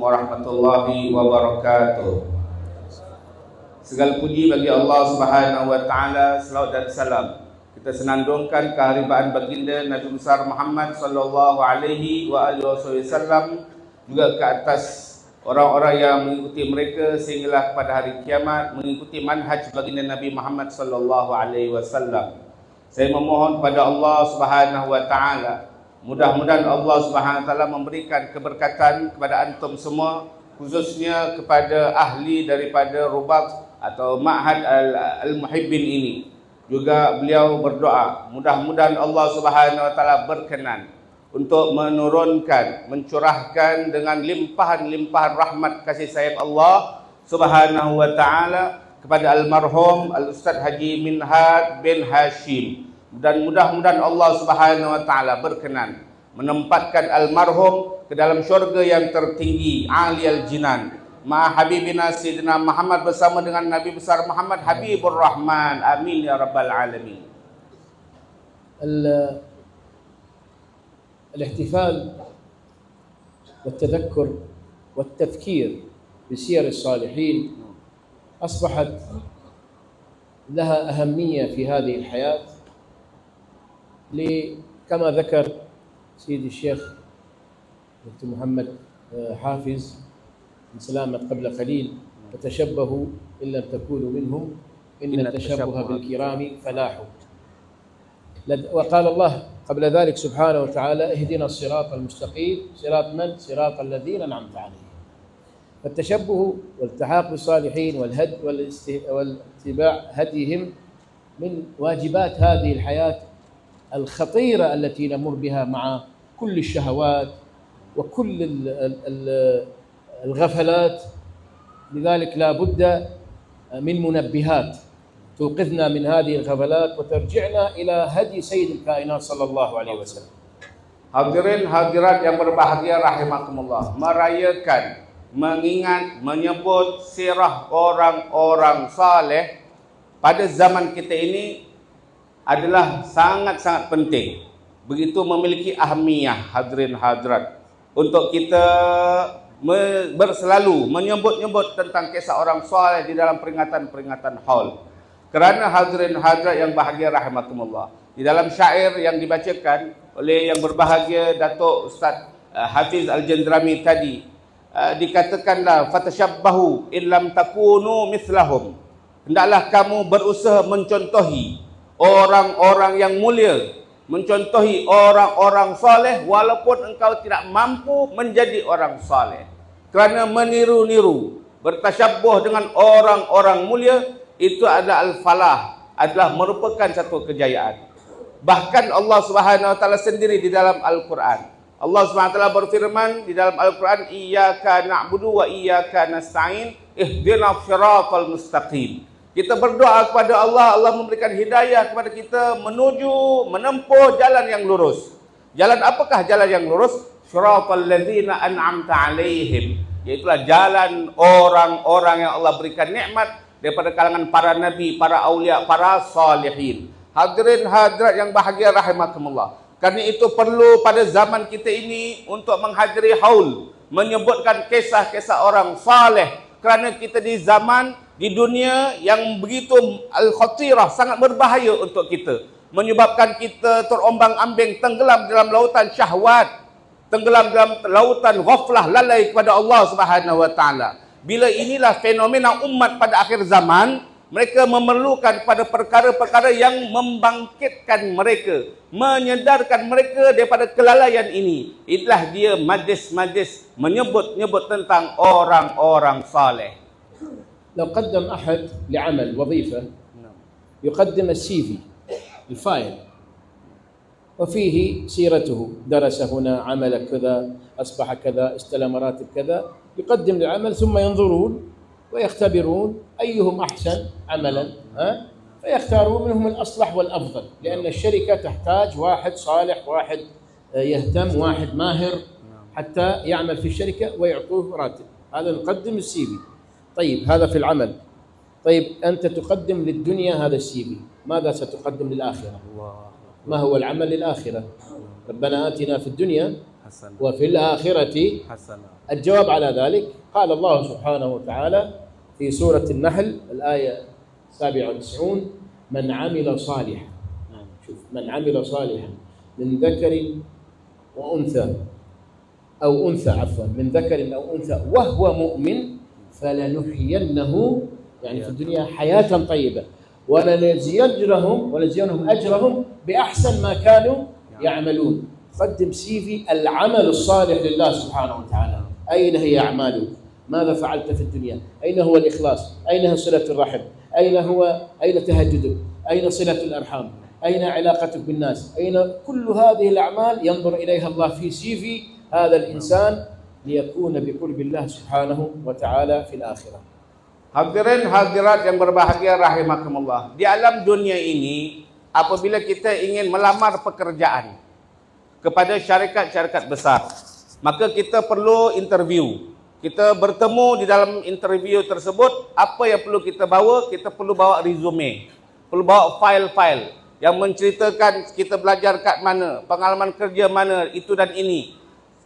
warahmatullahi wabarakatuh. Segala puji bagi Allah Subhanahu wa taala, selawat dan salam kita senandungkan keharibaan baginda Nabi besar Muhammad sallallahu alaihi wa alihi wasallam, juga ke atas orang-orang yang mengikuti mereka sehinggalah pada hari kiamat, mengikuti manhaj baginda Nabi Muhammad sallallahu alaihi wasallam. Saya memohon pada Allah Subhanahu wa taala, mudah-mudahan Allah Subhanahu wa taala memberikan keberkatan kepada antum semua, khususnya kepada ahli daripada Rubat atau Ma'had Al-Muhibbin ini. Juga beliau berdoa, mudah-mudahan Allah Subhanahu wa taala berkenan untuk menurunkan, mencurahkan dengan limpahan-limpahan rahmat kasih sayang Allah Subhanahu wa taala kepada almarhum Al-Ustaz Haji Minhad bin Hashim. Dan mudah-mudahan Allah Subhanahu wa taala berkenan menempatkan almarhum ke dalam syurga yang tertinggi, aliyal jinan, ma habibina sayyidina Muhammad bersama dengan Nabi besar Muhammad Habibur Rahman. Amin ya rabbal alamin. الاحتفال والتذكر والتذكير بسير الصالحين أصبحت لها أهمية في هذه الحياة، كما ذكر سيدي الشيخ دكتور محمد حافظ من سلامة قبل قليل: فتشبهوا إن لم تكونوا منهم إن التشبه بالكرام فلاح. وقال الله قبل ذلك سبحانه وتعالى: اهدنا الصراط المستقيم صراط من؟ صراط الذين أنعمت عليهم. فالتشبه والالتحاق بالصالحين والاتباع هديهم من واجبات هذه الحياة الخطيرة التي نمر بها مع كل الشهوات وكل الغفلات. لذلك لا بد من منبهات توقظنا من هذه الغفلات وترجعنا إلى هدي سيد الكائنات صلى الله عليه وسلم. Hadirin hadirat yang berbahagia rahimakumullah, merayakan, mengingat, menyebut sirah orang-orang saleh pada zaman kita ini adalah sangat-sangat penting. Begitu memiliki ahmiyah, hadirin hadirat, untuk kita berselalu menyebut-nyebut tentang kisah orang saleh di dalam peringatan-peringatan haul. Kerana hadirin hadirat yang bahagia rahimakumullah, di dalam syair yang dibacakan oleh yang berbahagia Datuk Ustaz Hafiz Al-Jandrami tadi, dikatakanlah fatashabbahu illam takunu mithlahum, hendaklah kamu berusaha mencontohi orang-orang yang mulia, mencontohi orang-orang soleh walaupun engkau tidak mampu menjadi orang soleh. Kerana meniru-niru, bertasyabbuh dengan orang-orang mulia, itu adalah al-falah, adalah merupakan satu kejayaan. Bahkan Allah Subhanahu wa taala sendiri di dalam Al-Quran, Allah Subhanahu wa taala berfirman di dalam Al-Quran, iyyaka na'budu wa iyyaka nasta'in ihdinas siratal mustaqim. Kita berdoa kepada Allah, Allah memberikan hidayah kepada kita menuju menempuh jalan yang lurus. Jalan apakah jalan yang lurus? Siratal ladzina an'amta alaihim, yaitulah jalan orang-orang yang Allah berikan nikmat daripada kalangan para nabi, para aulia, para salihin. Hadirin hadirat yang bahagia rahimakumullah, karena itu perlu pada zaman kita ini untuk menghadiri haul, menyebutkan kisah-kisah orang saleh. Kerana kita di zaman, di dunia yang begitu al-khatirah, sangat berbahaya untuk kita, menyebabkan kita terombang-ambing, tenggelam dalam lautan syahwat, tenggelam dalam lautan ghaflah, lalai kepada Allah Subhanahu wa taala. Bila inilah fenomena umat pada akhir zaman, mereka memerlukan pada perkara-perkara yang membangkitkan mereka, menyedarkan mereka daripada kelalaian ini. Itulah dia majlis-majlis menyebut-nyebut tentang orang-orang saleh. لو قدم أحد لعمل وظيفة يقدم الCV، الفايل، وفيه سيرته، درس هنا، عمل كذا، أصبح كذا، استلم راتب كذا، يقدم للعمل ثم ينظرون ويختبرون أيهم أحسن عملا، فيختارون منهم الأصلح والأفضل، لأن الشركة تحتاج واحد صالح، واحد يهتم، واحد ماهر حتى يعمل في الشركة ويعطوه راتب. هذا نقدم الCV. طيب هذا في العمل. طيب أنت تقدم للدنيا هذا الCV، ماذا ستقدم للآخرة؟ ما هو العمل للآخرة؟ ربنا آتنا في الدنيا وفي الآخرة حسنة. الجواب على ذلك قال الله سبحانه وتعالى في سورة النحل الآية 97: من عمل صالحا، شوف، من عمل صالحا من ذكر وأنثى أو أنثى عفوا، من ذكر أو أنثى وهو مؤمن فلنحيينه يعني في الدنيا حياة طيبة ولنجزينهم أجرهم بأحسن ما كانوا يعملون. قدم CV العمل الصالح لله سبحانه وتعالى. أين هي أعمالك؟ ماذا فعلت في الدنيا؟ أين هو الإخلاص؟ أين هي صلة الرحم؟ أين تهجدك؟ أين صلة الأرحام؟ أين علاقتك بالناس؟ أين كل هذه الأعمال ينظر إليها الله في CV هذا الإنسان ليكون بقرب الله سبحانه وتعالى في الآخرة. Hadirin hadirat yang berbahagia rahimakumullah. Di alam dunia ini, apabila kita ingin melamar pekerjaan kepada syarikat-syarikat besar, maka kita perlu interview. Kita bertemu di dalam interview tersebut, apa yang perlu kita bawa? Kita perlu bawa resume, perlu bawa file-file yang menceritakan kita belajar kat mana, pengalaman kerja mana, itu dan ini.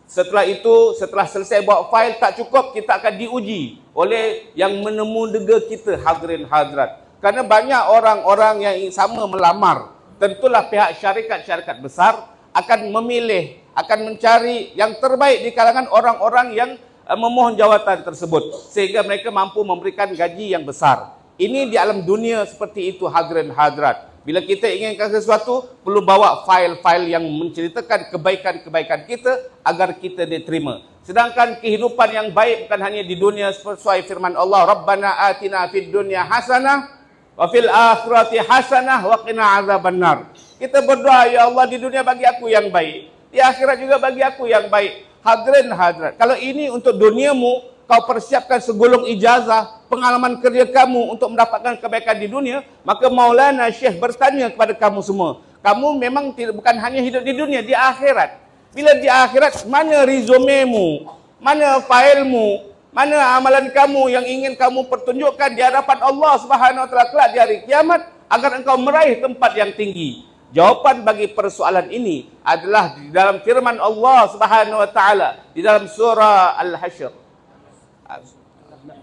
Setelah itu, setelah selesai bawa file, tak cukup, kita akan diuji oleh yang menemu dega kita, hadirin hadirat. Kerana banyak orang-orang yang sama melamar, tentulah pihak syarikat-syarikat besar akan memilih, akan mencari yang terbaik di kalangan orang-orang yang memohon jawatan tersebut, sehingga mereka mampu memberikan gaji yang besar. Ini di alam dunia seperti itu, hadirin hadirat. Bila kita inginkan sesuatu, perlu bawa file-file yang menceritakan kebaikan-kebaikan kita agar kita diterima. Sedangkan kehidupan yang baik bukan hanya di dunia sesuai firman Allah, Rabbana atina fid dunya hasanah wa fil akhirati hasanah wa qina azabannar. Kita berdoa, ya Allah, di dunia bagi aku yang baik, di akhirat juga bagi aku yang baik. Hadirin hadirat, kalau ini untuk duniamu, kau persiapkan segulung ijazah, pengalaman kerja kamu untuk mendapatkan kebaikan di dunia, maka Maulana Syekh bertanya kepada kamu semua, kamu memang bukan hanya hidup di dunia, di akhirat. Bila di akhirat, mana resumemu, mana filemu, mana amalan kamu yang ingin kamu pertunjukkan di hadapan Allah Subhanahu wa taala kelak di hari kiamat agar engkau meraih tempat yang tinggi? Jawapan bagi persoalan ini adalah di dalam firman Allah Subhanahu wa taala di dalam surah Al-Hasyr,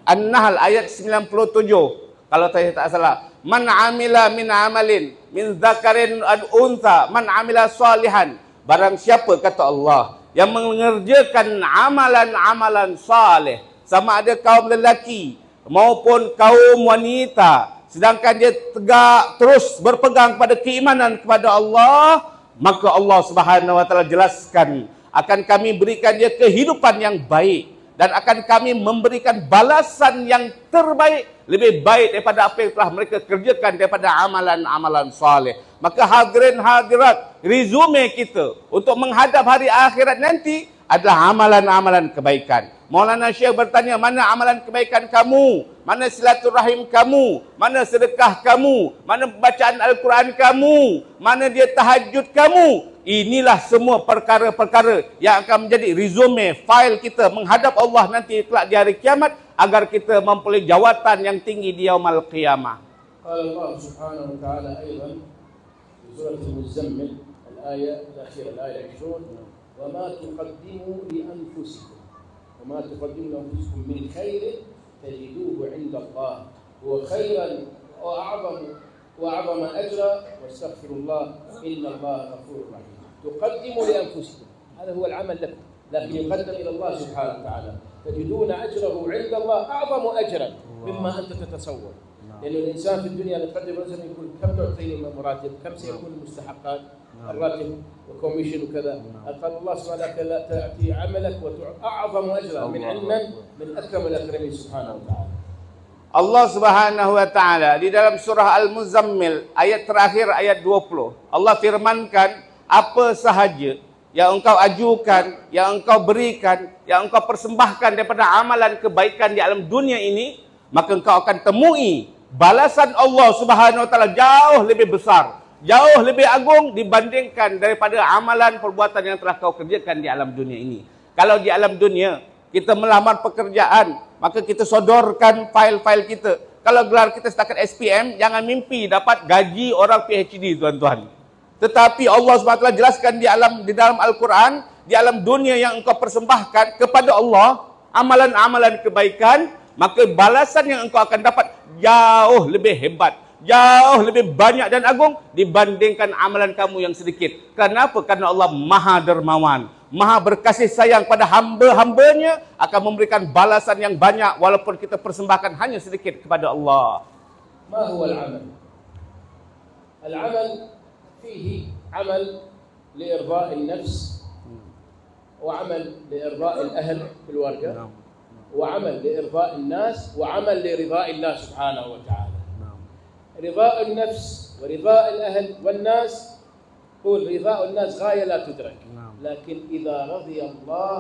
An-Nahl ayat 97, kalau saya tak salah. Man amila min amalin min dzakarin ad untha man amila salihan. Barang siapa, kata Allah, yang mengerjakan amalan-amalan saleh, sama ada kaum lelaki maupun kaum wanita, sedangkan dia tegak terus berpegang pada keimanan kepada Allah, maka Allah Subhanahu wa taala jelaskan, akan kami berikan dia kehidupan yang baik dan akan kami memberikan balasan yang terbaik, lebih baik daripada apa yang telah mereka kerjakan daripada amalan-amalan saleh. Maka hadirin hadirat, resume kita untuk menghadap hari akhirat nanti adalah amalan-amalan kebaikan. Maulana Syekh bertanya, mana amalan kebaikan kamu? Mana silaturahim kamu? Mana sedekah kamu? Mana bacaan Al-Quran kamu? Mana dia tahajud kamu? Inilah semua perkara-perkara yang akan menjadi resume, file kita menghadap Allah nanti kelak di hari kiamat agar kita memperoleh jawatan yang tinggi di yaumul qiyamah. Allah Subhanahu wa taala aidan di surah Al-Muzammil al-ayat al-akhirah, al-ayat 20, wa ma tuqaddimu li anfusikum wa ma tuqaddimu li anfusikum min khairin tajiduhu 'inda Allah huwa khairan wa a'zama ajra wastaghfirullah innallaha ghafurur rahim. تقدموا لأنفسكم، هذا هو العمل لكم، لكن يقدم إلى الله سبحانه وتعالى، تجدون أجره عند الله أعظم أجرا مما أنت تتصور. لأن الإنسان في الدنيا يقدم مثلا يقول كم تعطيني مراتب، كم سيكون المستحقات، الراتب وكوميشن وكذا. قال الله سبحانه وتعالى تأتي عملك أعظم أجرا من علما من أكرم الأكرمين سبحانه وتعالى. Allah Subhanahu wa taala di dalam surah Al-Muzammil ayat terakhir, ayat 20, Allah firmankan, apa sahaja yang engkau ajukan, yang engkau berikan, yang engkau persembahkan daripada amalan kebaikan di alam dunia ini, maka engkau akan temui balasan Allah Subhanahu wa taala jauh lebih besar, jauh lebih agung dibandingkan daripada amalan perbuatan yang telah kau kerjakan di alam dunia ini. Kalau di alam dunia kita melamar pekerjaan, maka kita sodorkan file-file kita. Kalau gelar kita setakat SPM, jangan mimpi dapat gaji orang PhD, tuan-tuan. Tetapi Allah SWT jelaskan di dalam Al-Quran, di alam dunia yang engkau persembahkan kepada Allah, amalan-amalan kebaikan, maka balasan yang engkau akan dapat jauh lebih hebat, jauh lebih banyak dan agung dibandingkan amalan kamu yang sedikit. Kenapa? Karena Allah Maha Dermawan, Maha berkasih sayang pada hamba-hambanya, akan memberikan balasan yang banyak walaupun kita persembahkan hanya sedikit kepada Allah. ما هو العمل؟ العمل فيه عمل لإرضاء النفس، وعمل لإرضاء الأهل في الورقة، وعمل لإرضاء الناس، وعمل لرضاء الله سبحانه وتعالى. رضاء النفس ورضاء الأهل والناس، هو رضاء الناس غاية لا تدرك، لكن إذا رضي الله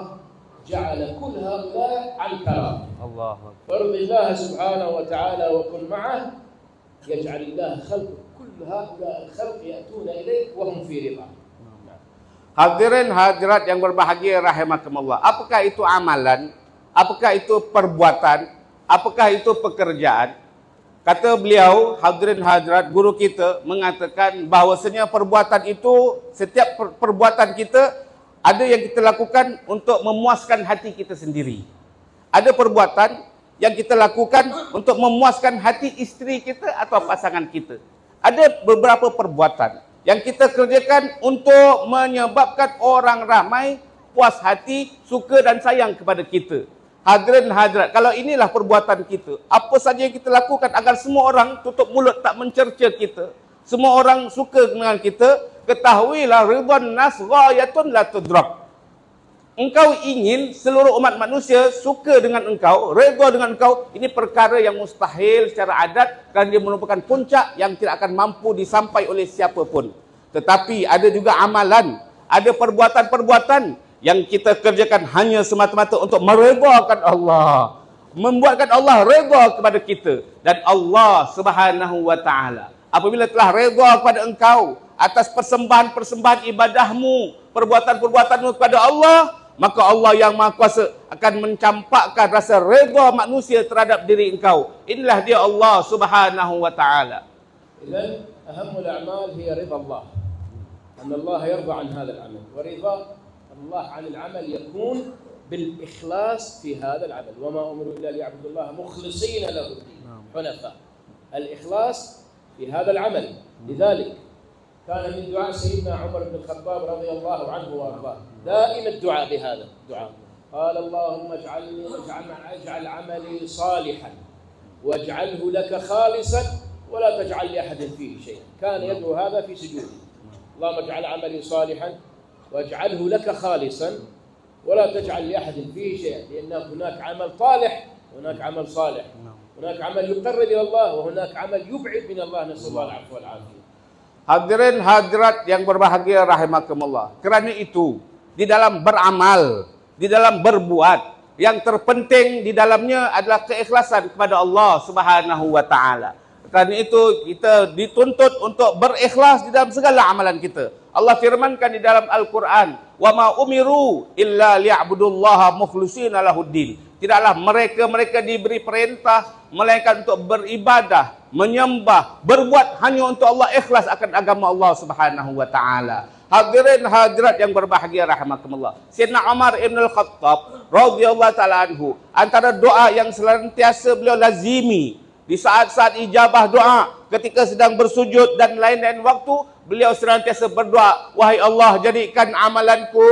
جعل كل هؤلاء عن كرامة. الله فارض الله سبحانه وتعالى وكن معه، يجعل الله خلق كل هؤلاء الخلق يأتون إليك وهم في رضا. Hadirin hadirat yang berbahagia rahimakumullah. Apakah itu amalan? Apakah itu perbuatan? Apakah itu pekerjaan? Kata beliau, hadirin hadirat, guru kita mengatakan bahawasanya perbuatan itu, setiap perbuatan kita ada yang kita lakukan untuk memuaskan hati kita sendiri. Ada perbuatan yang kita lakukan untuk memuaskan hati isteri kita atau pasangan kita. Ada beberapa perbuatan yang kita kerjakan untuk menyebabkan orang ramai puas hati, suka dan sayang kepada kita. Hadirin hadirat, kalau inilah perbuatan kita, apa saja yang kita lakukan agar semua orang tutup mulut tak mencerca kita, semua orang suka dengan kita, ketahuilah ridwan nas ghayatun la tudrak. Engkau ingin seluruh umat manusia suka dengan engkau, redha dengan engkau, ini perkara yang mustahil secara adat kerana dia merupakan puncak yang tidak akan mampu disampai oleh siapapun. Tetapi ada juga amalan, ada perbuatan-perbuatan yang kita kerjakan hanya semata-mata untuk meredhakan Allah, membuatkan Allah redha kepada kita. Dan Allah Subhanahu wa taala apabila telah redha kepada engkau atas persembahan-persembahan ibadahmu, perbuatan-perbuatanmu kepada Allah, maka Allah yang Maha Kuasa akan mencampakkan rasa redha manusia terhadap diri engkau. Inilah dia Allah Subhanahu wa taala. إذن أهم الأعمال هي رضا الله، أن الله يرضى عن هذا العمل، ورضا الله عن العمل يكون بالإخلاص في هذا العمل، وما أمروا إلا ليعبدوا الله مخلصين له الدين حنفاء. الإخلاص في هذا العمل. لذلك كان من دعاء سيدنا عمر بن الخطاب رضي الله عنه وارضاه دائما الدعاء بهذا الدعاء، قال اللهم اجعل عملي صالحا واجعله لك خالصا ولا تجعل لأحد فيه شيئا. كان يدعو هذا في سجوده، اللهم اجعل عملي صالحا واجعله لك خالصا ولا تجعل لأحد فيه شيئا، لأن هناك عمل طالح وهناك عمل صالح، هناك عمل يقرب إلى الله وهناك عمل يبعد من الله، نسأل الله العفو والعافية. Hadirin hadirat yang berbahagia rahimakumullah. Kerana itu, di dalam beramal, di dalam berbuat, yang terpenting di dalamnya adalah keikhlasan kepada Allah Subhanahu wa taala. Kerana itu kita dituntut untuk berikhlas di dalam segala amalan kita. Allah firmankan di dalam Al-Quran, "Wa ma umiru illa liya'budullaha mukhlishina lahuddin." Tidaklah mereka diberi perintah melainkan untuk beribadah, menyembah, berbuat hanya untuk Allah, ikhlas akan agama Allah Subhanahu wa taala. Hadirin hadirat yang berbahagia rahimakumullah. Sayyidina Umar Ibn Al-Khattab radhiyallahu taala anhu, antara doa yang senantiasa beliau lazimi di saat-saat ijabah doa, ketika sedang bersujud dan lain-lain waktu, beliau senantiasa berdoa, "Wahai Allah, jadikan amalanku,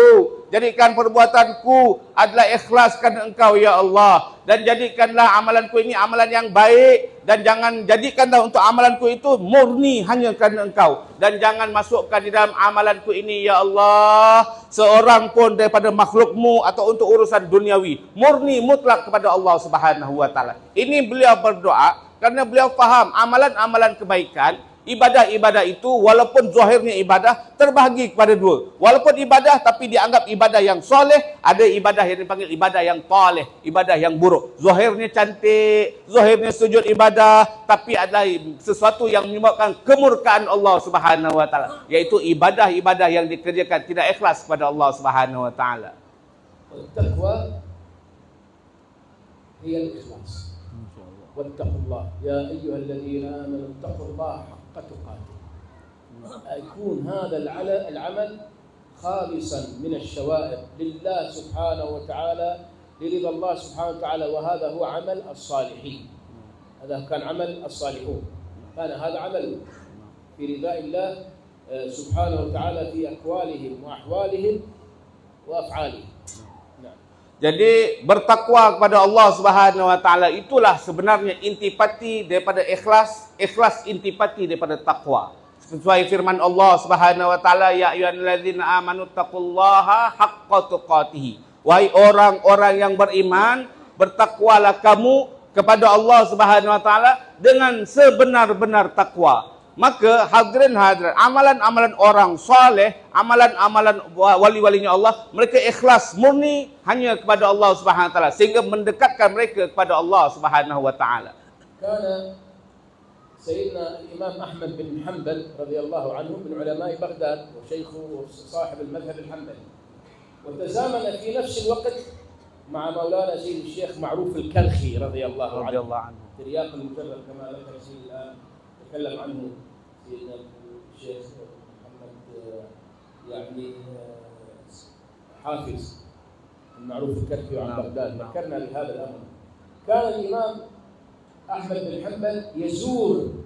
jadikan perbuatanku adalah ikhlas kerana Engkau ya Allah, dan jadikanlah amalanku ini amalan yang baik, dan jangan jadikanlah untuk amalanku itu murni hanya kerana Engkau, dan jangan masukkan di dalam amalanku ini ya Allah seorang pun daripada makhlukmu atau untuk urusan duniawi, murni mutlak kepada Allah Subhanahu wa taala." Ini beliau berdoa kerana beliau faham amalan-amalan kebaikan, ibadah-ibadah itu walaupun zahirnya ibadah terbahagi kepada dua. Walaupun ibadah tapi dianggap ibadah yang soleh, ada ibadah yang dipanggil ibadah yang taleh, ibadah yang buruk. Zahirnya cantik, zahirnya sujud ibadah, tapi adalah sesuatu yang menyebabkan kemurkaan Allah Subhanahu wa taala, iaitu ibadah-ibadah yang dikerjakan tidak ikhlas kepada Allah Subhanahu wa taala. Taqwa hiya al-ikhlas. واتقوا الله يا أيها الذين آمنوا اتقوا الله حق تقاته. يكون هذا العمل خالصا من الشوائب لله سبحانه وتعالى، لرضا الله سبحانه وتعالى، وهذا هو عمل الصالحين. هذا كان عمل الصالحون، كان هذا عمل في رضاء الله سبحانه وتعالى في أقوالهم وأحوالهم وأفعالهم. نعم. Jadi bertakwa kepada Allah Subhanahu wa taala itulah sebenarnya intipati daripada ikhlas, ikhlas intipati daripada takwa. Sesuai firman Allah Subhanahu wa taala, ya ayyuhallazina amanu taqullaha haqqa tuqatih. Wahai orang-orang yang beriman, bertakwalah kamu kepada Allah Subhanahu wa taala dengan sebenar-benar takwa. Maka hadirin hadirat, amalan-amalan orang soleh, amalan-amalan wali-walinya Allah, mereka ikhlas murni hanya kepada Allah Subhanahu wa taala sehingga mendekatkan mereka kepada Allah Subhanahu wa taala. Karena سيدنا الإمام أحمد بن حنبل رضي الله عنه من علماء بغداد وشيخه وصاحب المذهب الحنبلي، وتزامن في نفس الوقت مع مولانا سيد الشيخ معروف الكرخي رضي الله عنه في رياض المجرد كما ذكر سيد الآن تكلم عنه سيدنا الشيخ محمد يعني حافظ المعروف الكرخي عن بغداد، ذكرنا بهذا الأمر. كان الإمام أحمد بن حنبل يزور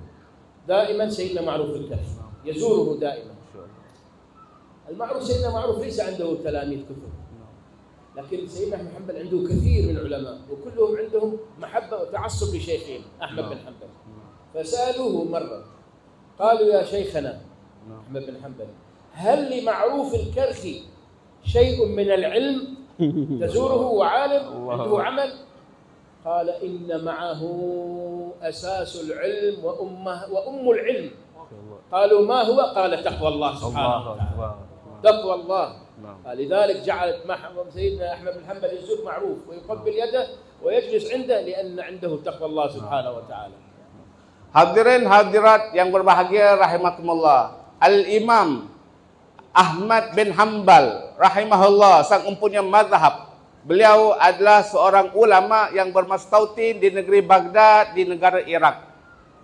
دائما سيدنا معروف الكرخي، يزوره دائما. المعروف سيدنا معروف ليس عنده تلاميذ كثر، لكن سيدنا أحمد بن حنبل عنده كثير من العلماء وكلهم عندهم محبة وتعصب لشيخهم أحمد بن حنبل. فسألوه مرة قالوا يا شيخنا أحمد بن حنبل، هل لمعروف الكرخي شيء من العلم تزوره وعالم عنده عمل؟ قال إن معه أساس العلم وأم العلم. قالوا ما هو؟ قال تقوى الله سبحانه وتعالى، تقوى الله. لذلك جعلت سيدنا أحمد بن حنبل يزور معروف ويقبل يده ويجلس عنده لأن عنده تقوى الله سبحانه وتعالى. Hadirin hadirat yang berbahagia rahimakumullah, Al-Imam Ahmad bin Hanbal rahimahullah sang empunya mazhab. Beliau adalah seorang ulama yang bermastautin di negeri Baghdad di negara Iraq.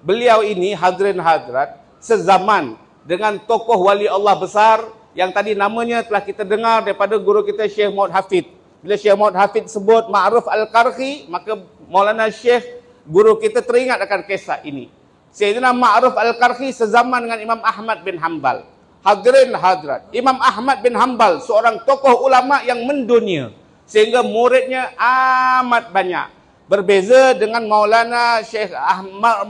Beliau ini hadirin hadirat sezaman dengan tokoh wali Allah besar yang tadi namanya telah kita dengar daripada guru kita Syekh Maud Hafid. Bila Syekh Maud Hafid sebut Ma'ruf Al-Qarhi, maka Maulana Syekh guru kita teringat akan kisah ini. Sayyidina Ma'ruf Al-Qarhi sezaman dengan Imam Ahmad bin Hanbal. Hadirin hadirat, Imam Ahmad bin Hanbal seorang tokoh ulama yang mendunia sehingga muridnya amat banyak. Berbeza dengan Maulana Syekh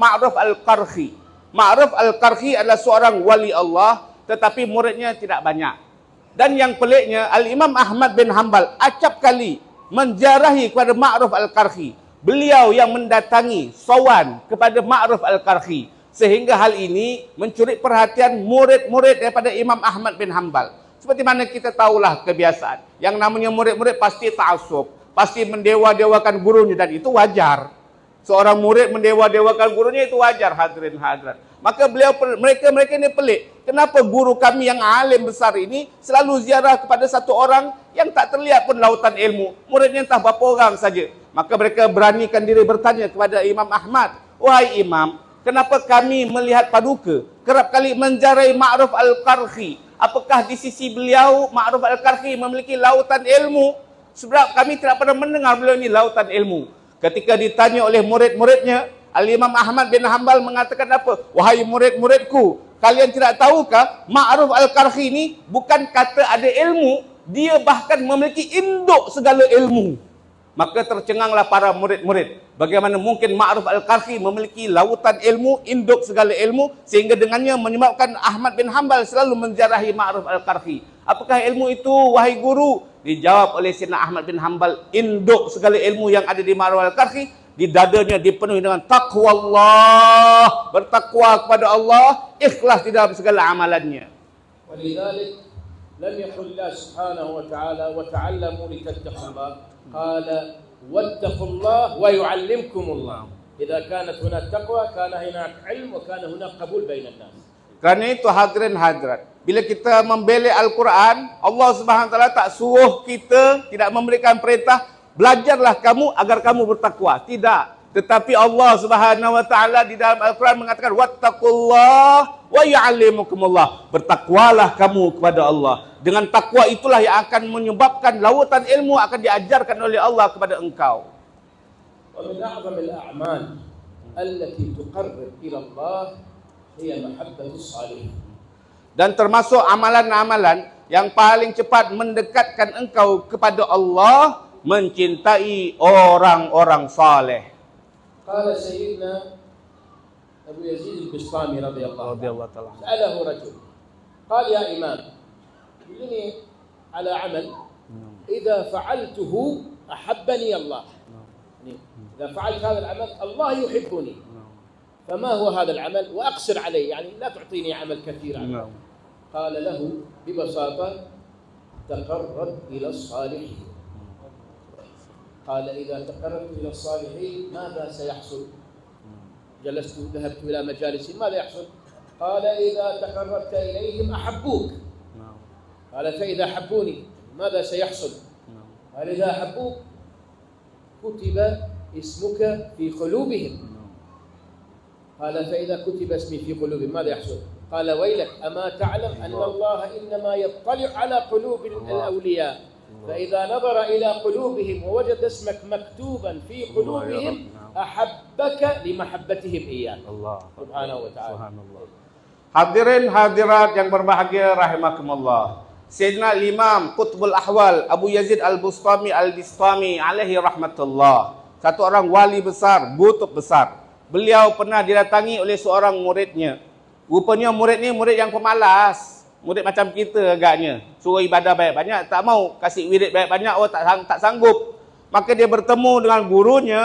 Ma'ruf Al-Qarhi. Ma'ruf Al-Qarhi adalah seorang wali Allah tetapi muridnya tidak banyak. Dan yang peliknya, Al-Imam Ahmad bin Hanbal acap kali menjarahi kepada Ma'ruf Al-Qarhi. Beliau yang mendatangi sawan kepada Ma'ruf Al-Qarhi sehingga hal ini mencuri perhatian murid-murid daripada Imam Ahmad bin Hanbal. Seperti mana kita tahulah kebiasaan. Yang namanya murid-murid pasti ta'assub, pasti mendewa-dewakan gurunya dan itu wajar. Seorang murid mendewa-dewakan gurunya itu wajar hadirin hadirat. Maka mereka ini pelik. Kenapa guru kami yang alim besar ini selalu ziarah kepada satu orang yang tak terlihat pun lautan ilmu. Muridnya entah berapa orang saja. Maka mereka beranikan diri bertanya kepada Imam Ahmad, wahai Imam, kenapa kami melihat paduka kerap kali menjarai Ma'ruf Al-Qarhi? Apakah di sisi beliau Ma'ruf Al-Qarhi memiliki lautan ilmu? Sebab kami tidak pernah mendengar beliau ini lautan ilmu. Ketika ditanya oleh murid-muridnya, Al-Imam Ahmad bin Hanbal mengatakan apa? Wahai murid-muridku, kalian tidak tahukah Ma'ruf Al-Qarhi ini bukan kata ada ilmu, dia bahkan memiliki induk segala ilmu. Maka tercenganglah para murid-murid. Bagaimana mungkin Ma'ruf Al-Qarhi memiliki lautan ilmu, induk segala ilmu, sehingga dengannya menyebabkan Ahmad bin Hanbal selalu menjarahi Ma'ruf Al-Qarhi. Apakah ilmu itu, wahai guru? Dijawab oleh Sayyidina Ahmad bin Hanbal, induk segala ilmu yang ada di Ma'ruf Al-Qarhi, di dadanya dipenuhi dengan taqwa Allah, bertakwa kepada Allah, ikhlas di dalam segala amalannya. Walidhalik lam yaqul Allah subhanahu wa ta'ala wa ta'allamu litattaqullah. قال واتقوا الله ويعلمكم الله. إذا كانت هناك تقوى كان هناك علم وكان هناك قبول بين الناس. Kerana itu hadirin hadirat, bila kita membela Al-Quran, Allah Subhanahu wa taala tak suruh kita, tidak memberikan perintah belajarlah kamu agar kamu bertakwa. Tidak. Tetapi Allah Subhanahu wa taala di dalam Al-Quran mengatakan wattaqullah wa ya'allimukumullah. Bertakwalah kamu kepada Allah Dengan takwa itulah yang akan menyebabkan lautan ilmu akan diajarkan oleh Allah kepada engkau. ومن أعظم الأعمال التي تقرب إلى الله هي محبة الصالحين. Dan termasuk amalan-amalan yang paling cepat mendekatkan engkau kepada Allah, mencintai orang-orang saleh. قال سيدنا أبو يزيد البسطامي رضي الله عنه سأله رجل قال يا إمام دلني على عمل إذا فعلته أحبني الله، إذا فعلت هذا العمل الله يحبني، فما هو هذا العمل وأقصر عليه، يعني لا تعطيني عمل كثير عنه. قال له ببساطة تقرب إلى الصالحين. قال إذا تقربت إلى الصالحين ماذا سيحصل؟ ذهبت إلى مجالس ماذا يحصل؟ قال إذا تقربت إليهم أحبوك. قال فإذا حبوني ماذا سيحصل؟ قال إذا أحبوك كتب اسمك في قلوبهم. قال فإذا كتب اسمي في قلوبهم ماذا يحصل؟ قال ويلك أما تعلم أن الله إنما يطلع على قلوب الأولياء، فإذا نظر إلى قلوبهم ووجد اسمك مكتوبا في قلوبهم أحبك لمحبتهم إياك. الله سبحانه وتعالى. Hadirin hadirat yang berbahagia rahimakumullah. Sayyidina Imam Qutbul Ahwal Abu Yazid Al-Bustami Al-Bistami alaihi rahmatullah, satu orang wali besar, kutub besar. Beliau pernah didatangi oleh seorang muridnya. Rupanya murid ni murid yang pemalas, murid macam kita agaknya. Suruh ibadah banyak-banyak, tak mau. Kasih wirid banyak-banyak, oh tak sanggup. Maka dia bertemu dengan gurunya.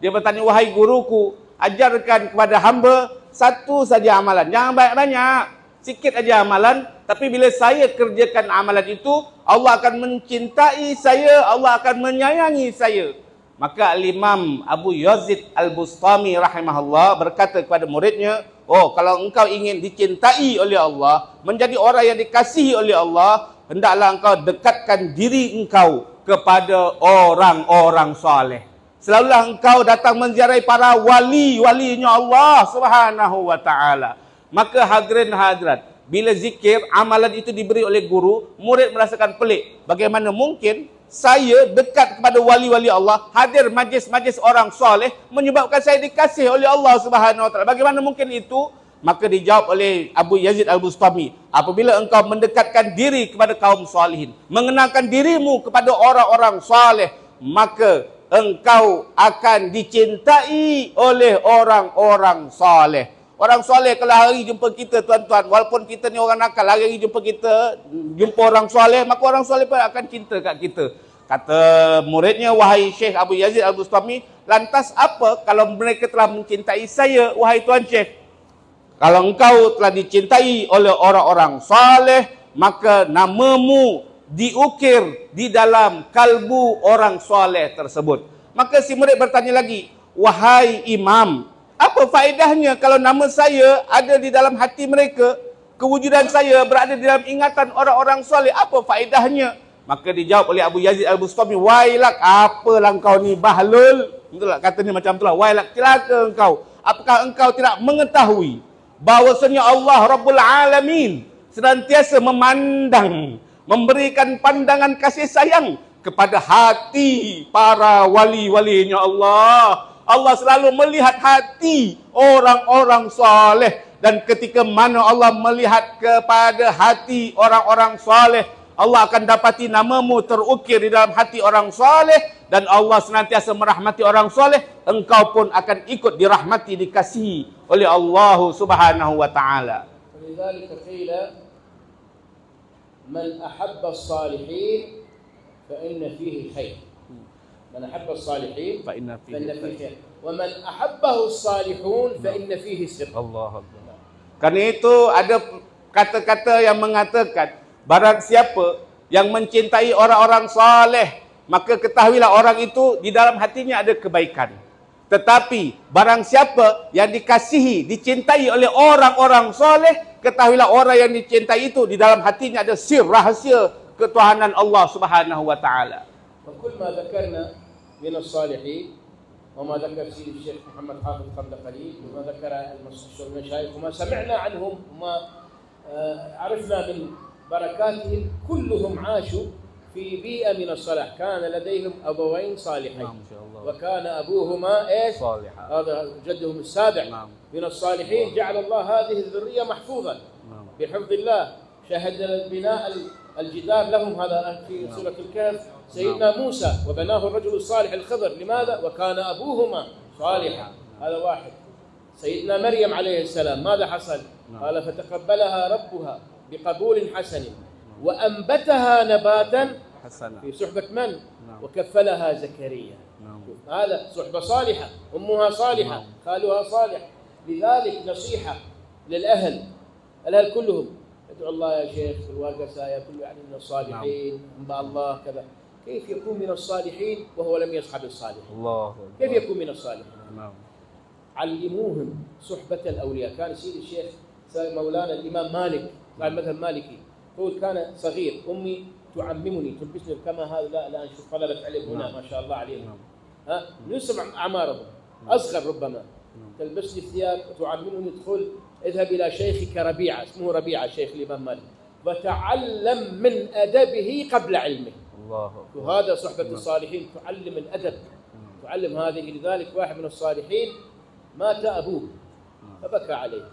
Dia bertanya, wahai guruku, ajarkan kepada hamba satu saja amalan. Jangan banyak-banyak, sikit aja amalan. Tapi bila saya kerjakan amalan itu, Allah akan mencintai saya, Allah akan menyayangi saya. Maka Al-Imam Abu Yazid Al-Bustami rahimahullah berkata kepada muridnya, oh, kalau engkau ingin dicintai oleh Allah, menjadi orang yang dikasihi oleh Allah, hendaklah engkau dekatkan diri engkau kepada orang-orang saleh. Selalulah engkau datang menziarahi para wali-walinya Allah Subhanahu wa taala. Maka hadirin hadirat, bila zikir, amalan itu diberi oleh guru, murid merasakan pelik. Bagaimana mungkin saya dekat kepada wali-wali Allah, hadir majlis-majlis orang soleh, menyebabkan saya dikasih oleh Allah Subhanahu wa taala. Bagaimana mungkin itu? Maka dijawab oleh Abu Yazid Al-Bustami, apabila engkau mendekatkan diri kepada kaum salihin, mengenalkan dirimu kepada orang-orang saleh, maka engkau akan dicintai oleh orang-orang saleh. Orang soleh kalau hari jumpa kita, tuan-tuan, walaupun kita ni orang nakal, hari jumpa kita, jumpa orang soleh, maka orang soleh pun akan cinta kat kita. Kata muridnya, wahai Syekh Abu Yazid Al-Bustami, lantas apa kalau mereka telah mencintai saya, wahai Tuan Syekh? Kalau engkau telah dicintai oleh orang-orang soleh, maka namamu diukir di dalam kalbu orang soleh tersebut. Maka si murid bertanya lagi, wahai Imam, apa faedahnya kalau nama saya ada di dalam hati mereka, kewujudan saya berada di dalam ingatan orang-orang soleh, apa faedahnya? Maka dijawab oleh Abu Yazid Al-Bustami, wailak, apalah engkau ni bahlul. Betul tak katanya macam itulah, wailak, celaka engkau. Apakah engkau tidak mengetahui bahawasanya Allah Rabbul Alamin senantiasa memandang, memberikan pandangan kasih sayang kepada hati para wali-walinya Allah. Allah selalu melihat hati orang-orang saleh, dan ketika mana Allah melihat kepada hati orang-orang saleh, Allah akan dapati namamu terukir di dalam hati orang saleh, dan Allah senantiasa merahmati orang saleh, engkau pun akan ikut dirahmati, dikasihi oleh Allah Subhanahu wa taala. Lidzalika qila man ahabba as-salihin fa inna fihi khair. Man ahabba as-salihin fa inna fihi khair. Wa man ahabbahu as-salihun fa inna fihi sir. Allah. Karena itu ada kata-kata yang mengatakan, barang siapa yang mencintai orang-orang saleh, maka ketahuilah orang itu di dalam hatinya ada kebaikan. Tetapi barang siapa yang dikasihi, dicintai oleh orang-orang saleh, ketahuilah orang yang dicintai itu di dalam hatinya ada sir, rahsia ketuhanan Allah Subhanahu wa taala. Wa kull ma dzakarna min as-salihin وما ذكر سيدي الشيخ محمد حافظ قبل قليل، وما ذكر المشايخ وما سمعنا عنهم وما عرفنا من بركاتهم كلهم عاشوا في بيئة من الصلاح، كان لديهم أبوين صالحين. نعم ما شاء الله. وكان أبوهما إيش؟ صالحا. هذا جدهم السابع. نعم. من الصالحين، جعل الله هذه الذرية محفوظة نعم. بحفظ الله. شهد بناء الجدار لهم، هذا في سورة الكهف، سيدنا موسى وبناه الرجل الصالح الخضر. لماذا؟ وكان أبوهما صالحا. هذا واحد. سيدنا مريم عليه السلام ماذا حصل؟ قال فتقبلها ربها بقبول حسن وأنبتها نباتا حسنا. في صحبة من؟ وكفلها زكريا. هذا صحبة صالحة، أمها صالحة، خالها صالح. لذلك نصيحة للأهل، الأهل كلهم ادعوا الله يا شيخ في الواقسة، يا كل يعني من الصالحين، انباء الله كذا. كيف يكون من الصالحين وهو لم يصحب الصالحين؟ الله. كيف يكون من الصالحين؟ نعم. علموهم صحبة الأولياء. كان سيد الشيخ مولانا الإمام مالك صاحب المذهب المالكي يقول كان صغير، أمي تعممني تلبسني كما هؤلاء الآن، شوف طلبة علم هنا ما شاء الله عليهم، نسب أعمارهم أصغر ربما، تلبسني الثياب وتعممني، تدخل اذهب إلى شيخك ربيعة، اسمه ربيعة شيخ الإمام مالك، وتعلم من أدبه قبل علمه. الله. وهذا صحبة الصالحين، تعلم الأدب، تعلم هذه. لذلك واحد من الصالحين مات أبوه فبكى عليه،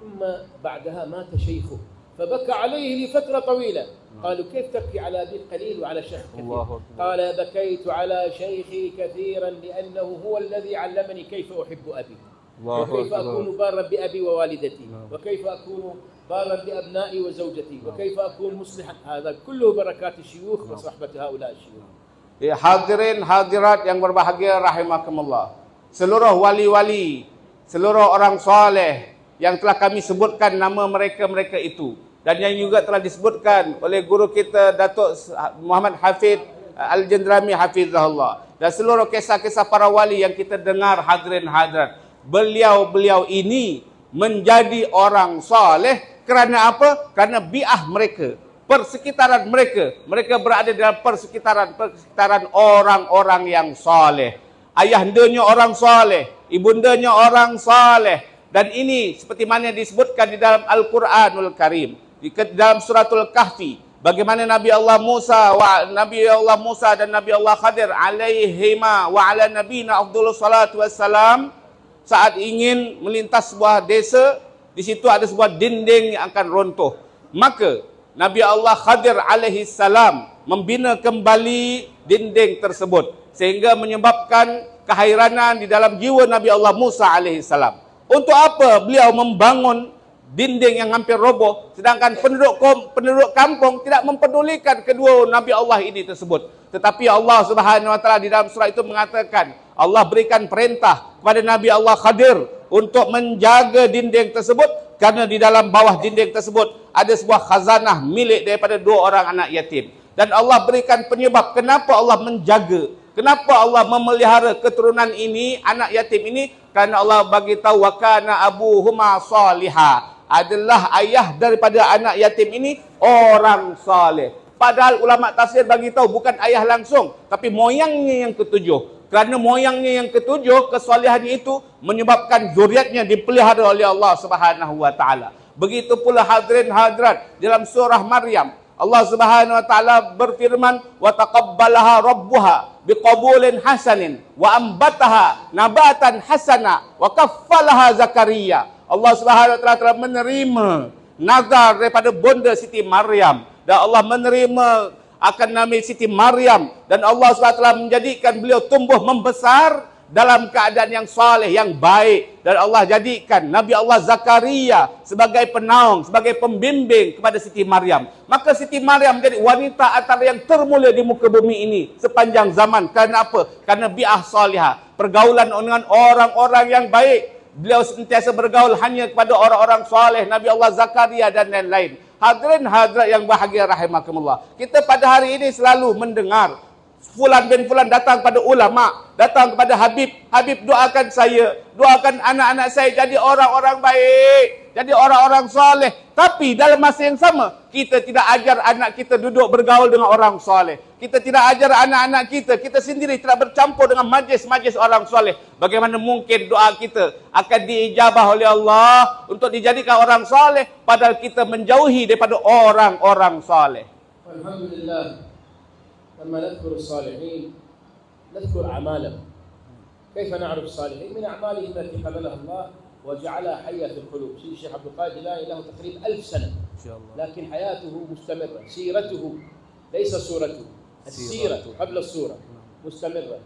ثم بعدها مات شيخه فبكى عليه لفترة طويلة. قالوا كيف تبكي على أبي قليل وعلى شيخ كثير؟ قال بكيت على شيخي كثيرا لأنه هو الذي علمني كيف أحب أبي، وكيف أكون بارا بأبي ووالدتي، وكيف أكون بارا بأبنائي وزوجتي، وكيف أكون مصلحا. هذا كله بركات الشيوخ وصحبة هؤلاء الشيوخ. Hadirin hadirat yang berbahagia rahimakumullah. Seluruh wali-wali, seluruh orang soleh yang telah kami sebutkan nama mereka-mereka itu, dan yang juga telah disebutkan oleh guru kita Datuk Muhammad Hafid Al-Jendrami Hafizahullah, dan seluruh kisah-kisah para wali yang kita dengar hadirin hadirat, beliau-beliau ini menjadi orang soleh kerana apa? Kerana bi'ah mereka, persekitaran mereka. Mereka berada dalam persekitaran orang-orang yang soleh. Ayahandanya orang soleh, ibundanya orang soleh. Dan ini seperti mana disebutkan di dalam Al-Quranul Karim, di dalam suratul Kahfi, bagaimana Nabi Allah Musa dan Nabi Allah Khadir alaihima wa ala nabiyina afdhalus salatu wassalam saat ingin melintas sebuah desa, di situ ada sebuah dinding yang akan runtuh. Maka Nabi Allah Khadir alaihi salam membina kembali dinding tersebut, sehingga menyebabkan kehairanan di dalam jiwa Nabi Allah Musa alaihi salam. Untuk apa beliau membangun dinding yang hampir roboh, sedangkan penduduk kampung tidak mempedulikan kedua Nabi Allah ini tersebut. Tetapi Allah Subhanahu wa taala di dalam surah itu mengatakan, Allah berikan perintah kepada Nabi Allah Khadir untuk menjaga dinding tersebut, kerana di dalam bawah dinding tersebut ada sebuah khazanah milik daripada dua orang anak yatim. Dan Allah berikan penyebab kenapa Allah menjaga, kenapa Allah memelihara keturunan ini, anak yatim ini, kerana Allah bagi tahu wa kana abuhuma salihah, adalah ayah daripada anak yatim ini orang saleh. Padahal ulama tafsir bagi tahu bukan ayah langsung, tapi moyangnya yang ketujuh. Kerana moyangnya yang ketujuh, kesalihannya itu menyebabkan zuriatnya dipelihara oleh Allah Subhanahu wa taala. Begitu pula hadirin hadirat dalam surah Maryam, Allah Subhanahu wa taala berfirman, wa taqabbalaha rabbuha biqabulin hasanin wa ambataha nabatan hasana wa kaffalaha Zakaria. Allah Subhanahu wa taala telah menerima nazar daripada bonda Siti Maryam, dan Allah menerima akan nama Siti Maryam, dan Allah SWT menjadikan beliau tumbuh membesar dalam keadaan yang saleh, yang baik. Dan Allah jadikan Nabi Allah Zakaria sebagai penaung, sebagai pembimbing kepada Siti Maryam. Maka Siti Maryam menjadi wanita antara yang termulia di muka bumi ini sepanjang zaman. Kerana apa? Kerana bi'ah salihah, pergaulan dengan orang-orang yang baik. Beliau sentiasa bergaul hanya kepada orang-orang saleh, Nabi Allah Zakaria dan lain-lain. Hadirin hadirat yang bahagia rahimakumullah, kita pada hari ini selalu mendengar fulan bin fulan datang kepada ulama, datang kepada Habib, Habib doakan saya, doakan anak-anak saya jadi orang-orang baik. jadi orang-orang soleh. Tapi dalam masa yang sama, kita tidak ajar anak kita duduk bergaul dengan orang soleh. Kita tidak ajar anak-anak kita sendiri tidak bercampur dengan majlis-majlis orang soleh. Bagaimana mungkin doa kita akan diijabah oleh Allah untuk dijadikan orang soleh, padahal kita menjauhi daripada orang-orang soleh. Alhamdulillah. لما نذكر الصالحين نذكر أعمالهم. كيف نعرف الصالحين؟ من أعمالهم التي قبلها الله وجعلها حية في القلوب. الشيخ عبد القادر الجيلاني له تقريبا 1000 سنة إن شاء الله، لكن حياته مستمرة، سيرته ليس صورته، السيرة قبل الصورة مستمرة.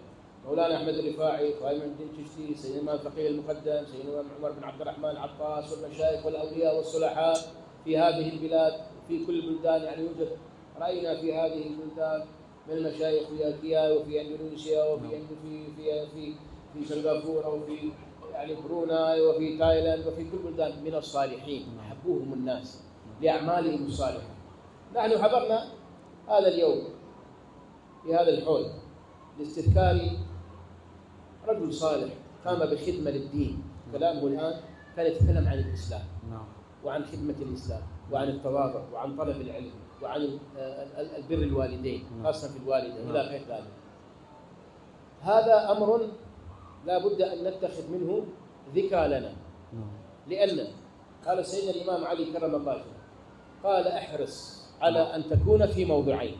مولانا أحمد الرفاعي، خالد بن الدين، سيدنا الفقيه المقدم، سيدنا عمر بن عبد الرحمن العطاس، والمشايخ والأولياء والصلحاء في هذه البلاد، في كل البلدان يعني يوجد. رأينا في هذه البلدان من المشايخ في أكيا وفي إندونيسيا وفي في في في في سنغافورة وفي يعني بروناي وفي تايلاند وفي كل بلدان من الصالحين حبوهم الناس لأعمالهم الصالحة. نحن حضرنا هذا اليوم في هذا الحول لاستذكار رجل صالح قام بخدمة للدين. كلامه الآن كان يتكلم عن الإسلام وعن خدمة الإسلام وعن التواضع وعن طلب العلم وعن البر الوالدين، خاصة في الوالدة إلى غير ذلك. هذا أمر لا بد أن نتخذ منه ذكرى لنا، لأن قال سيدنا الإمام علي كرم الله وجهه قال احرص على أن تكون في موضعين.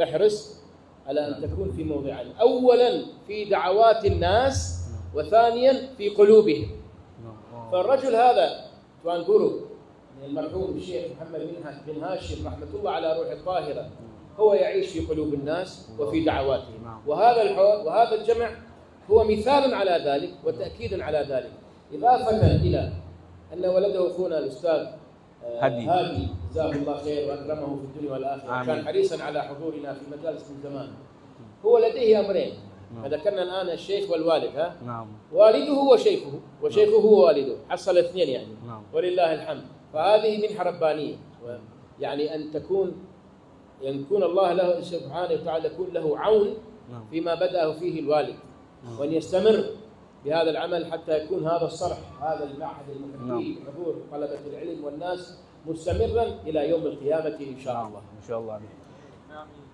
احرص على أن تكون في موضعين، أولا في دعوات الناس وثانيا في قلوبهم. فالرجل هذا توان جورو المرحوم الشيخ محمد بن هاشم رحمة الله على روح الطاهرة هو يعيش في قلوب الناس وفي دعواتهم. وهذا الحوار وهذا الجمع هو مثال على ذلك وتأكيد على ذلك، إضافة إلى أن ولده أخونا الأستاذ هادي جزاه الله خير وأكرمه في الدنيا والآخرة، كان حريصا على حضورنا في مجالس من زمان. هو لديه أمرين، ذكرنا الآن الشيخ والوالد، والده وشيخه، وشيخه هو والده، حصل اثنين يعني، ولله الحمد. فهذه منحة ربانية، يعني أن يكون الله له سبحانه وتعالى يكون له عون فيما بدأه فيه الوالد، وأن يستمر بهذا العمل حتى يكون هذا الصرح، هذا المعهد المحيي بحضور طلبة العلم والناس مستمرا إلى يوم القيامة إن شاء الله. إن شاء الله.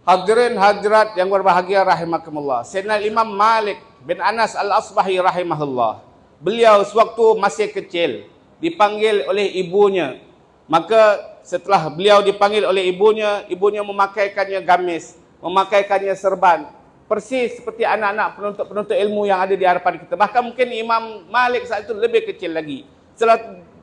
Hadirin hadirat yang berbahagia rahimakumullah. Sayyidina Imam Malik bin Anas Al-Asbahi rahimahullah. Beliau sewaktu masih kecil dipanggil oleh ibunya. Maka setelah beliau dipanggil oleh ibunya, ibunya memakaikannya gamis, memakaikannya serban. Persis seperti anak-anak penuntut ilmu yang ada di hadapan kita. Bahkan mungkin Imam Malik saat itu lebih kecil lagi.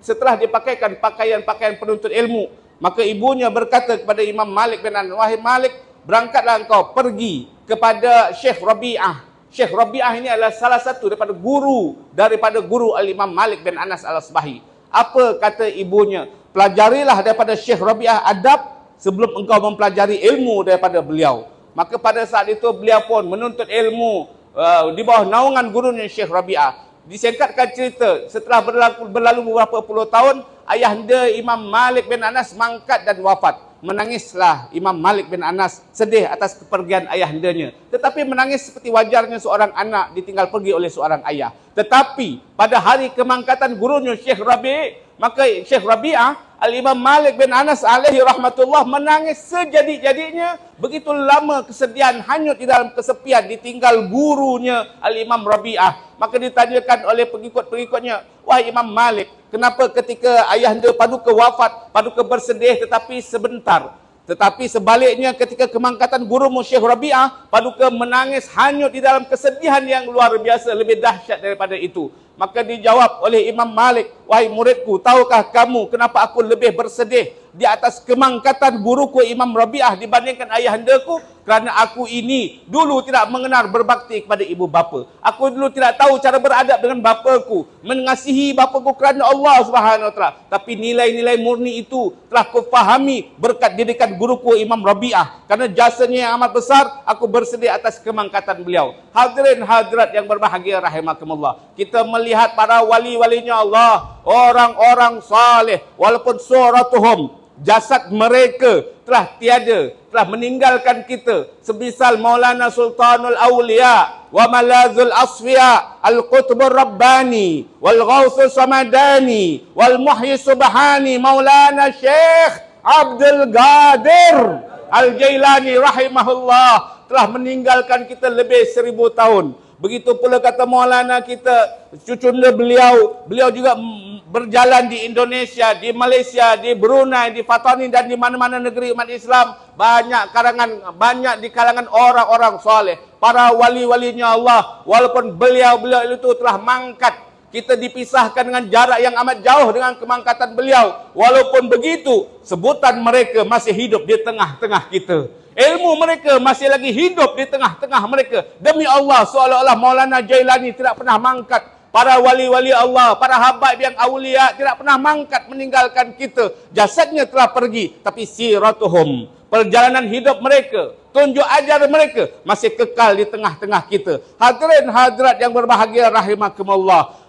Setelah dipakaikan pakaian-pakaian penuntut ilmu, maka ibunya berkata kepada Imam Malik bin Anas, "Wahai Malik, berangkatlah engkau pergi kepada Syekh Rabi'ah." Syekh Rabi'ah ini adalah salah satu daripada guru Al-Imam Malik bin Anas Al-Asbahi. Apa kata ibunya? Pelajarilah daripada Syekh Rabi'ah adab sebelum engkau mempelajari ilmu daripada beliau. Maka pada saat itu beliau pun menuntut ilmu di bawah naungan gurunya Syekh Rabi'ah. Disingkatkan cerita, setelah berlalu beberapa puluh tahun, ayahanda Imam Malik bin Anas mangkat dan wafat. Menangislah Imam Malik bin Anas sedih atas kepergian ayahandanya. Tetapi menangis seperti wajarnya seorang anak ditinggal pergi oleh seorang ayah. Tetapi pada hari kemangkatan gurunya Syekh Rabi', maka Syekh Rabi'ah, Al-Imam Malik bin Anas alaihi rahmatullah menangis sejadi-jadinya. Begitu lama kesedihan hanyut di dalam kesepian ditinggal gurunya Al-Imam Rabi'ah. Maka ditanyakan oleh pengikut-pengikutnya, "Wahai Imam Malik, kenapa ketika ayahanda Paduka wafat, Paduka bersedih tetapi sebentar? Tetapi sebaliknya ketika kemangkatan gurumu Syekh Rabi'ah, Paduka menangis hanyut di dalam kesedihan yang luar biasa, lebih dahsyat daripada itu." Maka dijawab oleh Imam Malik, "Wahai muridku, tahukah kamu kenapa aku lebih bersedih di atas kemangkatan guruku Imam Rabi'ah dibandingkan ayahandaku? Kerana aku ini dulu tidak mengenal berbakti kepada ibu bapa. Aku dulu tidak tahu cara beradab dengan bapaku, mengasihi bapaku kerana Allah Subhanahu Wa Taala. Tapi nilai-nilai murni itu telah kufahami berkat didikan guruku Imam Rabi'ah. Kerana jasanya yang amat besar, aku bersedih atas kemangkatan beliau." Hadirin hadirat yang berbahagia rahimakumullah. Kita melihat para wali-walinya Allah, orang-orang saleh, walaupun suratuhum, jasad mereka telah tiada, telah meninggalkan kita. Semisal Maulana Sultanul Awliya wa Malazul Asfiya Al-Qutbur Rabbani wal Ghausul Samadani wal Muhyi Subhani Maulana Syekh Abdul Qadir Al-Jailani rahimahullah telah meninggalkan kita lebih 1000 tahun. Begitu pula kata Maulana kita, cucunda beliau juga berjalan di Indonesia, di Malaysia, di Brunei, di Fatani dan di mana-mana negeri umat Islam. Banyak di kalangan orang-orang soleh, para wali-walinya Allah. Walaupun beliau itu telah mangkat, kita dipisahkan dengan jarak yang amat jauh dengan kemangkatan beliau. Walaupun begitu, sebutan mereka masih hidup di tengah-tengah kita. Ilmu mereka masih lagi hidup di tengah-tengah mereka. Demi Allah, seolah-olah Maulana Jailani tidak pernah mangkat. Para wali-wali Allah, para habaib yang awliya tidak pernah mangkat meninggalkan kita. Jasadnya telah pergi, tapi siratuhum, perjalanan hidup mereka, tunjuk ajar mereka masih kekal di tengah-tengah kita. Hadirin hadirat yang berbahagia rahimakumullah.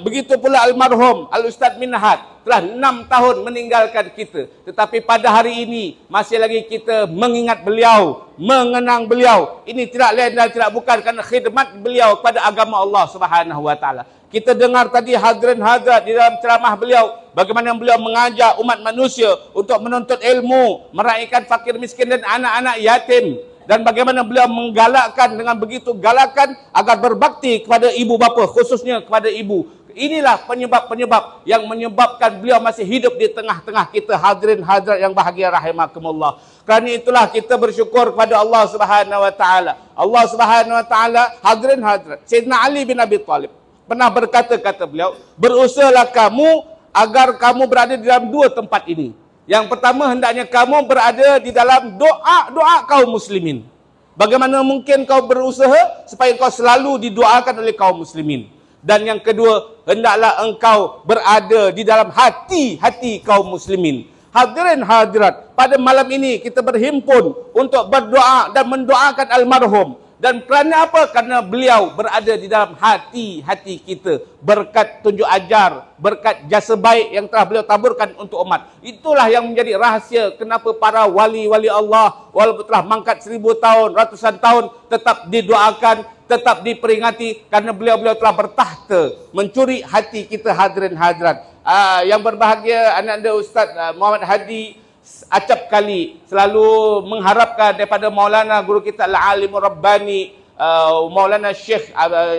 Begitu pula almarhum Al-Ustaz Minhat telah 6 tahun meninggalkan kita. Tetapi pada hari ini masih lagi kita mengingat beliau, mengenang beliau. Ini tidak lain dan tidak bukan kerana khidmat beliau kepada agama Allah Subhanahu wa taala. Kita dengar tadi hadirin hadirat di dalam ceramah beliau bagaimana beliau mengajak umat manusia untuk menuntut ilmu, meraihkan fakir miskin dan anak-anak yatim. Dan bagaimana beliau menggalakkan dengan begitu galakan agar berbakti kepada ibu bapa, khususnya kepada ibu. Inilah penyebab-penyebab yang menyebabkan beliau masih hidup di tengah-tengah kita, hadirin hadirat yang bahagia rahimakumullah. Kerana itulah kita bersyukur kepada Allah Subhanahu wa taala. Allah Subhanahu wa taala, hadirin hadirat, Sayyidina Ali bin Abi Thalib pernah berkata, kata beliau, berusahalah kamu agar kamu berada di dalam 2 tempat ini. Yang pertama, hendaknya kamu berada di dalam doa kaum muslimin. Bagaimana mungkin kau berusaha supaya kau selalu didoakan oleh kaum muslimin. Dan yang kedua, hendaklah engkau berada di dalam hati kaum muslimin. Hadirin hadirat, pada malam ini kita berhimpun untuk berdoa dan mendoakan almarhum. Dan kerana apa? Kerana beliau berada di dalam hati kita. Berkat tunjuk ajar, berkat jasa baik yang telah beliau taburkan untuk umat. Itulah yang menjadi rahsia kenapa para wali-wali Allah walaupun telah mangkat 1000 tahun, ratusan tahun, tetap didoakan, tetap diperingati. Kerana beliau telah bertahta mencuri hati kita, hadirin hadirat. Yang berbahagia anak anda Ustaz Muhammad Hadi acap kali selalu mengharapkan daripada Maulana guru kita Al-Alimur Rabbani Maulana Syekh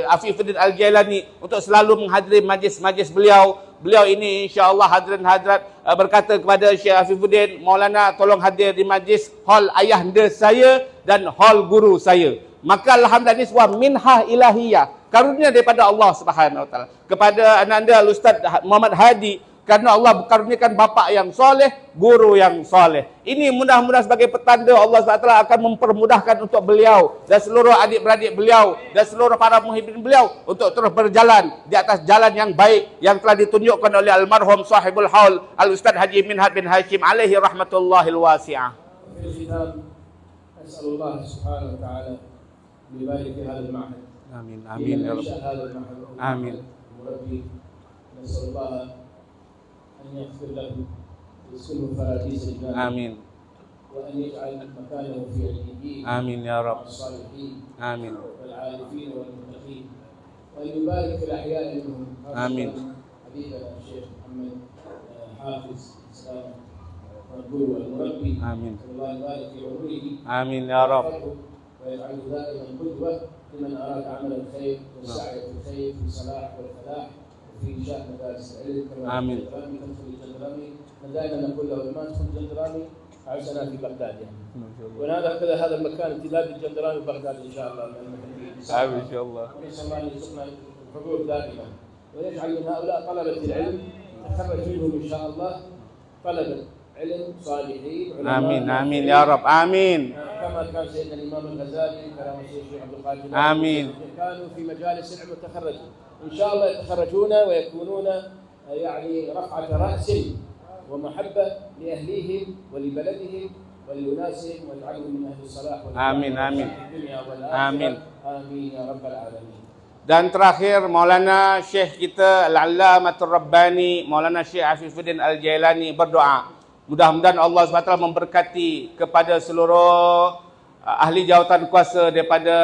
Afifuddin Al-Jailani untuk selalu menghadiri majlis-majlis beliau. Beliau ini insya-Allah hadirin hadirat berkata kepada Syekh Afifuddin, Maulana tolong hadir di majlis hall ayahanda saya dan hall guru saya. Maka alhamdulillah ini sebuah minhah ilahiyah, karunia daripada Allah Subhanahu wa taala kepada anda Al-Ustaz Muhammad Hadi. Kerana Allah karuniakan bapa yang soleh, guru yang soleh. Ini mudah-mudahan sebagai petanda Allah SWT akan mempermudahkan untuk beliau dan seluruh adik-beradik beliau dan seluruh para muhibbin beliau untuk terus berjalan di atas jalan yang baik yang telah ditunjukkan oleh almarhum sahibul haul Al-Ustaz Haji Minhat bin Hashim alaihi rahmatullahil wasi'ah. Nasallallahu subhanahu wa ta'ala libarik fi hadha al-ma'had. Amin amin ya rabb. Amin. Nasallallahu أن يغفر له ويسكنه فراديس الجنة. آمين. وأن يجعل مكانه في عليين. آمين يا رب. الصالحين. آمين. والعارفين والمتقين. وأن يبارك في الأحياء منهم. آمين. حبيبنا الشيخ محمد حافظ الإسلام والقدوة والمربي. آمين. الله يبارك في عمره. آمين يا رب. ويجعله دائما قدوة لمن أراد عمل الخير والسعي في الخير في الصلاح والفلاح. في إنشاء مدارس العلم كما آمين. تدخل الجندراني، دائما نقول له لما تدخل الجندراني عشنا في بغداد يعني. ونهذا كذا هذا المكان امتداد الجندراني وبغداد إن شاء الله. آمين إن شاء الله. ونسأل الله أن يرزقنا الحضور دائما ويجعل من هؤلاء طلبة العلم تخرج منهم إن شاء الله طلبة علم صالحين. آمين آمين يا رب. آمين. كما كان سيدنا الإمام الغزالي كلام الشيخ عبد القادر. آمين. كانوا في مجالس العلم وتخرجوا. إن شاء الله يتخرجون ويكونون يعني رفعة رأس ومحبة لأهليهم ولبلدهم ولأناسهم واجعلهم من أهل الصلاح آمين آمين الدنيا والآخرة. آمين آمين يا رب العالمين. Dan terakhir Maulana Syekh kita Al-Allamatur Rabbani Maulana Syekh Afifuddin Al-Jailani berdoa, Mudah-mudahan Allah SWT memberkati kepada seluruh ahli jawatan kuasa daripada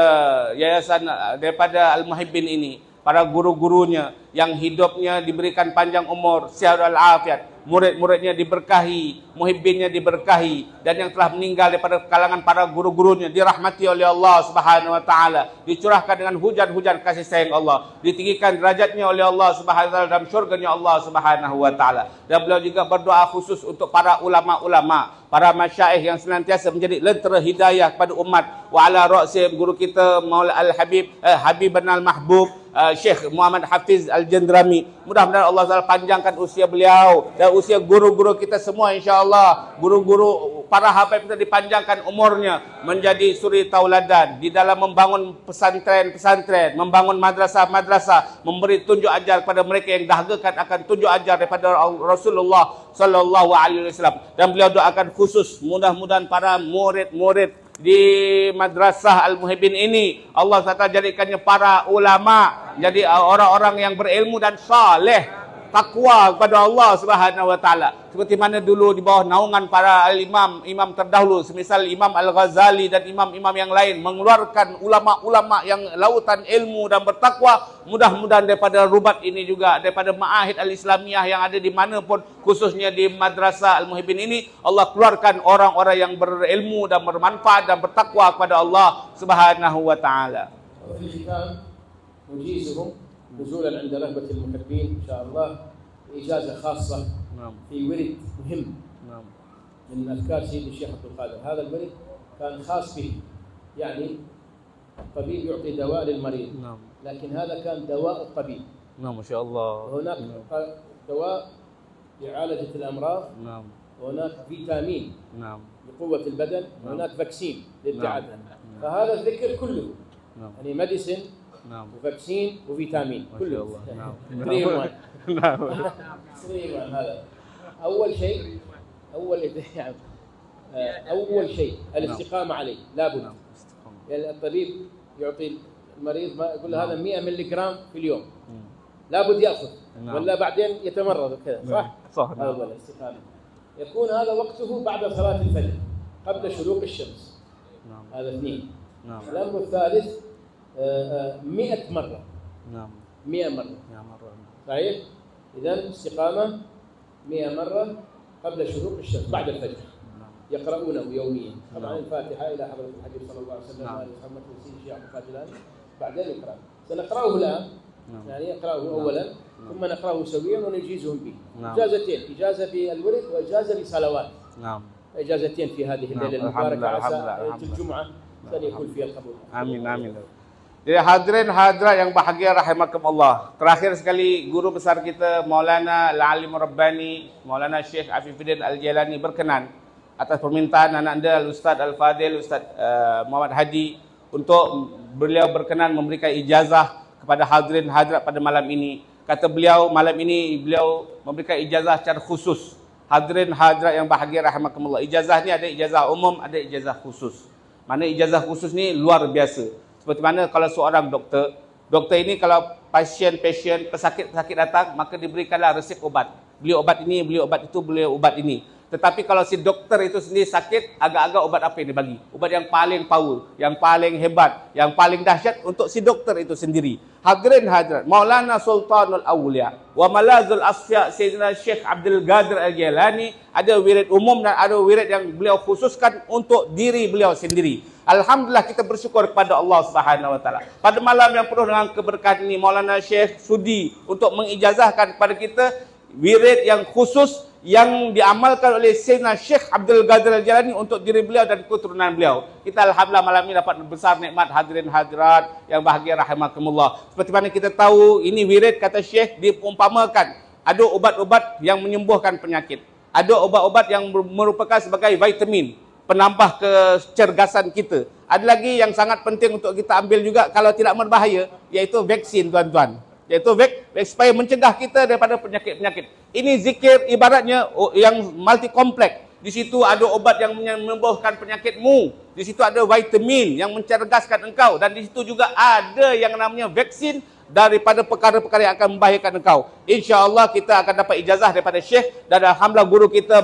yayasan, daripada Al-Muhibbin ini, para guru-gurunya yang hidupnya diberikan panjang umur, sihat walafiat, murid-muridnya diberkahi, muhibbinnya diberkahi, dan yang telah meninggal daripada kalangan para guru-gurunya dirahmati oleh Allah Subhanahu wa taala, dicurahkan dengan hujan-hujan kasih sayang Allah, ditinggikan derajatnya oleh Allah Subhanahu wa taala dalam syurganya Allah Subhanahu wa taala. Dan beliau juga berdoa khusus untuk para ulama-ulama, para masyaikh yang senantiasa menjadi lentera hidayah kepada umat, wa ala ra'sihim guru kita Maula Al-Habib Habibun Al-Mahbub Syekh Muhammad Hafiz Al-Jandrami. Mudah-mudahan Allah SWT panjangkan usia beliau dan usia guru-guru kita semua, insya-Allah. Guru-guru para habaib kita dipanjangkan umurnya menjadi suri tauladan di dalam membangun pesantren-pesantren, membangun madrasah-madrasah, memberi tunjuk ajar kepada mereka yang dahagakan akan tunjuk ajar daripada Rasulullah sallallahu alaihi wasallam. Dan beliau doakan khusus mudah-mudahan para murid-murid di Madrasah Al-Muhibbin ini Allah SWT jadikannya para ulama, jadi orang-orang yang berilmu dan saleh, takwa kepada Allah Subhanahu wa taala, seperti mana dulu di bawah naungan para imam terdahulu semisal Imam Al-Ghazali dan imam-imam yang lain mengeluarkan ulama-ulama yang lautan ilmu dan bertakwa. Mudah-mudahan daripada rubat ini juga, daripada ma'ahid al-Islamiyah yang ada di mana pun, khususnya di Madrasah Al-Muhibbin ini, Allah keluarkan orang-orang yang berilmu dan bermanfaat dan bertakwa kepada Allah Subhanahu wa taala. نزولا عند رهبة المحبين إن شاء الله إجازة خاصة في ورد مهم من أذكار سيد الشيخ عبد القادر. هذا الورد كان خاص به، يعني الطبيب يعطي دواء للمريض، لكن هذا كان دواء الطبيب. ما شاء الله. هناك دواء لعالجة الأمراض، وهناك فيتامين لقوة البدن، وهناك فاكسين للابتعاد عنها. فهذا الذكر كله يعني ميديسين وفاكسين وفيتامين كله. هذا أول شيء الاستقامة عليه لابد. يعني الطبيب يعطي المريض ما يقول له هذا 100 ملي جرام في اليوم، لابد يأخذ ولا بعدين يتمرض وكذا، صح؟ هذا هو الاستقامة. يكون هذا وقته بعد صلاة الفجر قبل شروق الشمس. هذا 2. الأمر الثالث 100 مرة. 100 مرة. صحيح؟ إذن استقامة 100 مرة قبل شروق الشمس بعد الفجر. يقرؤونه يوميا. طبعا الفاتحة إلى حضرة الحبيب صلى الله عليه وسلم وآله محمد وسيد الشيخ عبد القادر، بعدين يقرأ. سنقرأه الآن، يعني يقرأه أولا ثم نقرأه سويا ونجيزهم به. إجازتين، إجازة بالورد وإجازة بصلوات. إجازتين في هذه الليلة المباركة، عسى ليلة الجمعة أن يكون فيها القبول. آمين آمين. Jadi hadirin hadirat yang bahagia rahimakumullah. Terakhir sekali guru besar kita Maulana Al-Alim Rabbani, Maulana Syekh Afifuddin Al-Jailani berkenan atas permintaan anak anda Al-Ustaz Al-Fadil Ustaz Muhammad Hadi untuk beliau berkenan memberikan ijazah kepada hadirin hadirat pada malam ini. Kata beliau malam ini beliau memberikan ijazah secara khusus. Hadirin hadirat yang bahagia rahimakumullah. Ijazah ni ada ijazah umum, ada ijazah khusus. Mana ijazah khusus ni luar biasa. Seperti mana kalau seorang doktor ini kalau pasien pesakit datang, maka diberikanlah resep obat. Beli obat ini, beli obat itu, beli obat ini. Tetapi kalau si doktor itu sendiri sakit, agak-agak obat apa yang dibagi? Obat yang paling power, yang paling hebat, yang paling dahsyat untuk si doktor itu sendiri. Hadirin hadirat, Maulana Sultanul Awliya wa Malazul Asfiya Sayyidina Syekh Abdul Qadir Al-Jailani ada wirid umum dan ada wirid yang beliau khususkan untuk diri beliau sendiri. Alhamdulillah kita bersyukur kepada Allah Subhanahu wa taala. Pada malam yang penuh dengan keberkahan ini, Maulana Syekh sudi untuk mengijazahkan kepada kita wirid yang khusus yang diamalkan oleh Sayyidina Syekh Abdul Qadir Al-Jailani untuk diri beliau dan keturunan beliau. Kita alhamdulillah malam ini dapat besar nikmat hadirin hadirat yang bahagia rahimakumullah. Seperti mana kita tahu, ini wirid kata Syekh diumpamakan ada obat-obat yang menyembuhkan penyakit. Ada obat-obat yang merupakan sebagai vitamin, penambah kecergasan kita. Ada lagi yang sangat penting untuk kita ambil juga kalau tidak berbahaya, iaitu vaksin tuan-tuan. Iaitu supaya mencegah kita daripada penyakit-penyakit. Ini zikir ibaratnya yang multi kompleks. Di situ ada obat yang menyembuhkan penyakitmu. Di situ ada vitamin yang mencerdaskan engkau. Dan di situ juga ada yang namanya vaksin, daripada perkara-perkara yang akan membahayakan engkau. InsyaAllah kita akan dapat ijazah daripada Syekh, dan alhamdulillah guru kita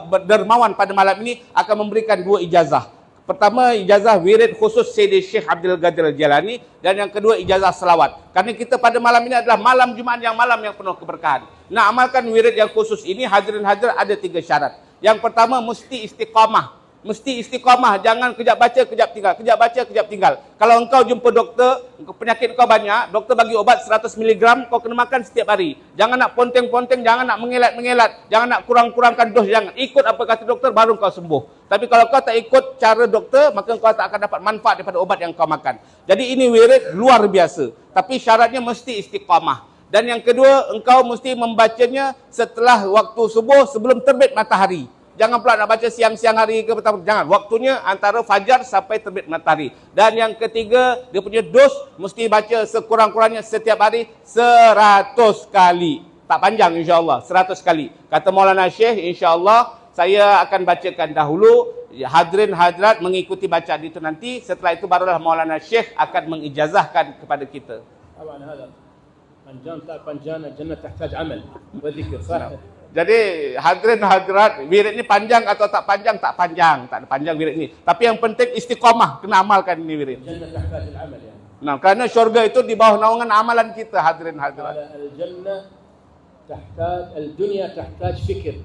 berdermawan pada malam ini akan memberikan 2 ijazah. Pertama, ijazah wirid khusus Sayyidi Syekh Abdul Qadir Al-Jilani, dan yang kedua ijazah selawat. Kerana kita pada malam ini adalah malam Jumaat yang penuh keberkahan. Nak amalkan wirid yang khusus ini, hadirin hadirat, ada 3 syarat. Yang pertama, mesti istiqamah. Mesti istiqamah, jangan kejap baca, kejap tinggal. Kejap baca, kejap tinggal. Kalau engkau jumpa doktor, penyakit kau banyak, doktor bagi obat 100 mg, kau kena makan setiap hari. Jangan nak ponteng-ponteng, jangan nak mengelat-mengelat, jangan nak kurang-kurangkan dos, jangan. Ikut apa kata doktor, baru kau sembuh. Tapi kalau kau tak ikut cara doktor, maka kau tak akan dapat manfaat daripada obat yang kau makan. Jadi ini wirid luar biasa. Tapi syaratnya mesti istiqamah. Dan yang kedua, engkau mesti membacanya setelah waktu subuh, sebelum terbit matahari. Jangan pula nak baca siang-siang hari ke petang. Jangan. Waktunya antara fajar sampai terbit matahari. Dan yang ketiga, dia punya dos mesti baca sekurang-kurangnya setiap hari 100 kali. Tak panjang insya-Allah, 100 kali. Kata Maulana Syekh, insya-Allah saya akan bacakan dahulu. Hadirin hadirat mengikuti bacaan itu nanti. Setelah itu barulah Maulana Syekh akan mengijazahkan kepada kita. Panjang tak panjang, jannah tahtaj amal wa zikr, sah. Jadi hadirin hadirat, wirid ni panjang atau tak panjang? Tak panjang, tak ada panjang wirid ni. Tapi yang penting istiqamah, kena amalkan ini wirid. Jannah tahtaj al-amal ya. Nah, kerana syurga itu di bawah naungan amalan kita, hadirin hadirat. Al-jannah tahtaj, al-dunya tahtaj fikir.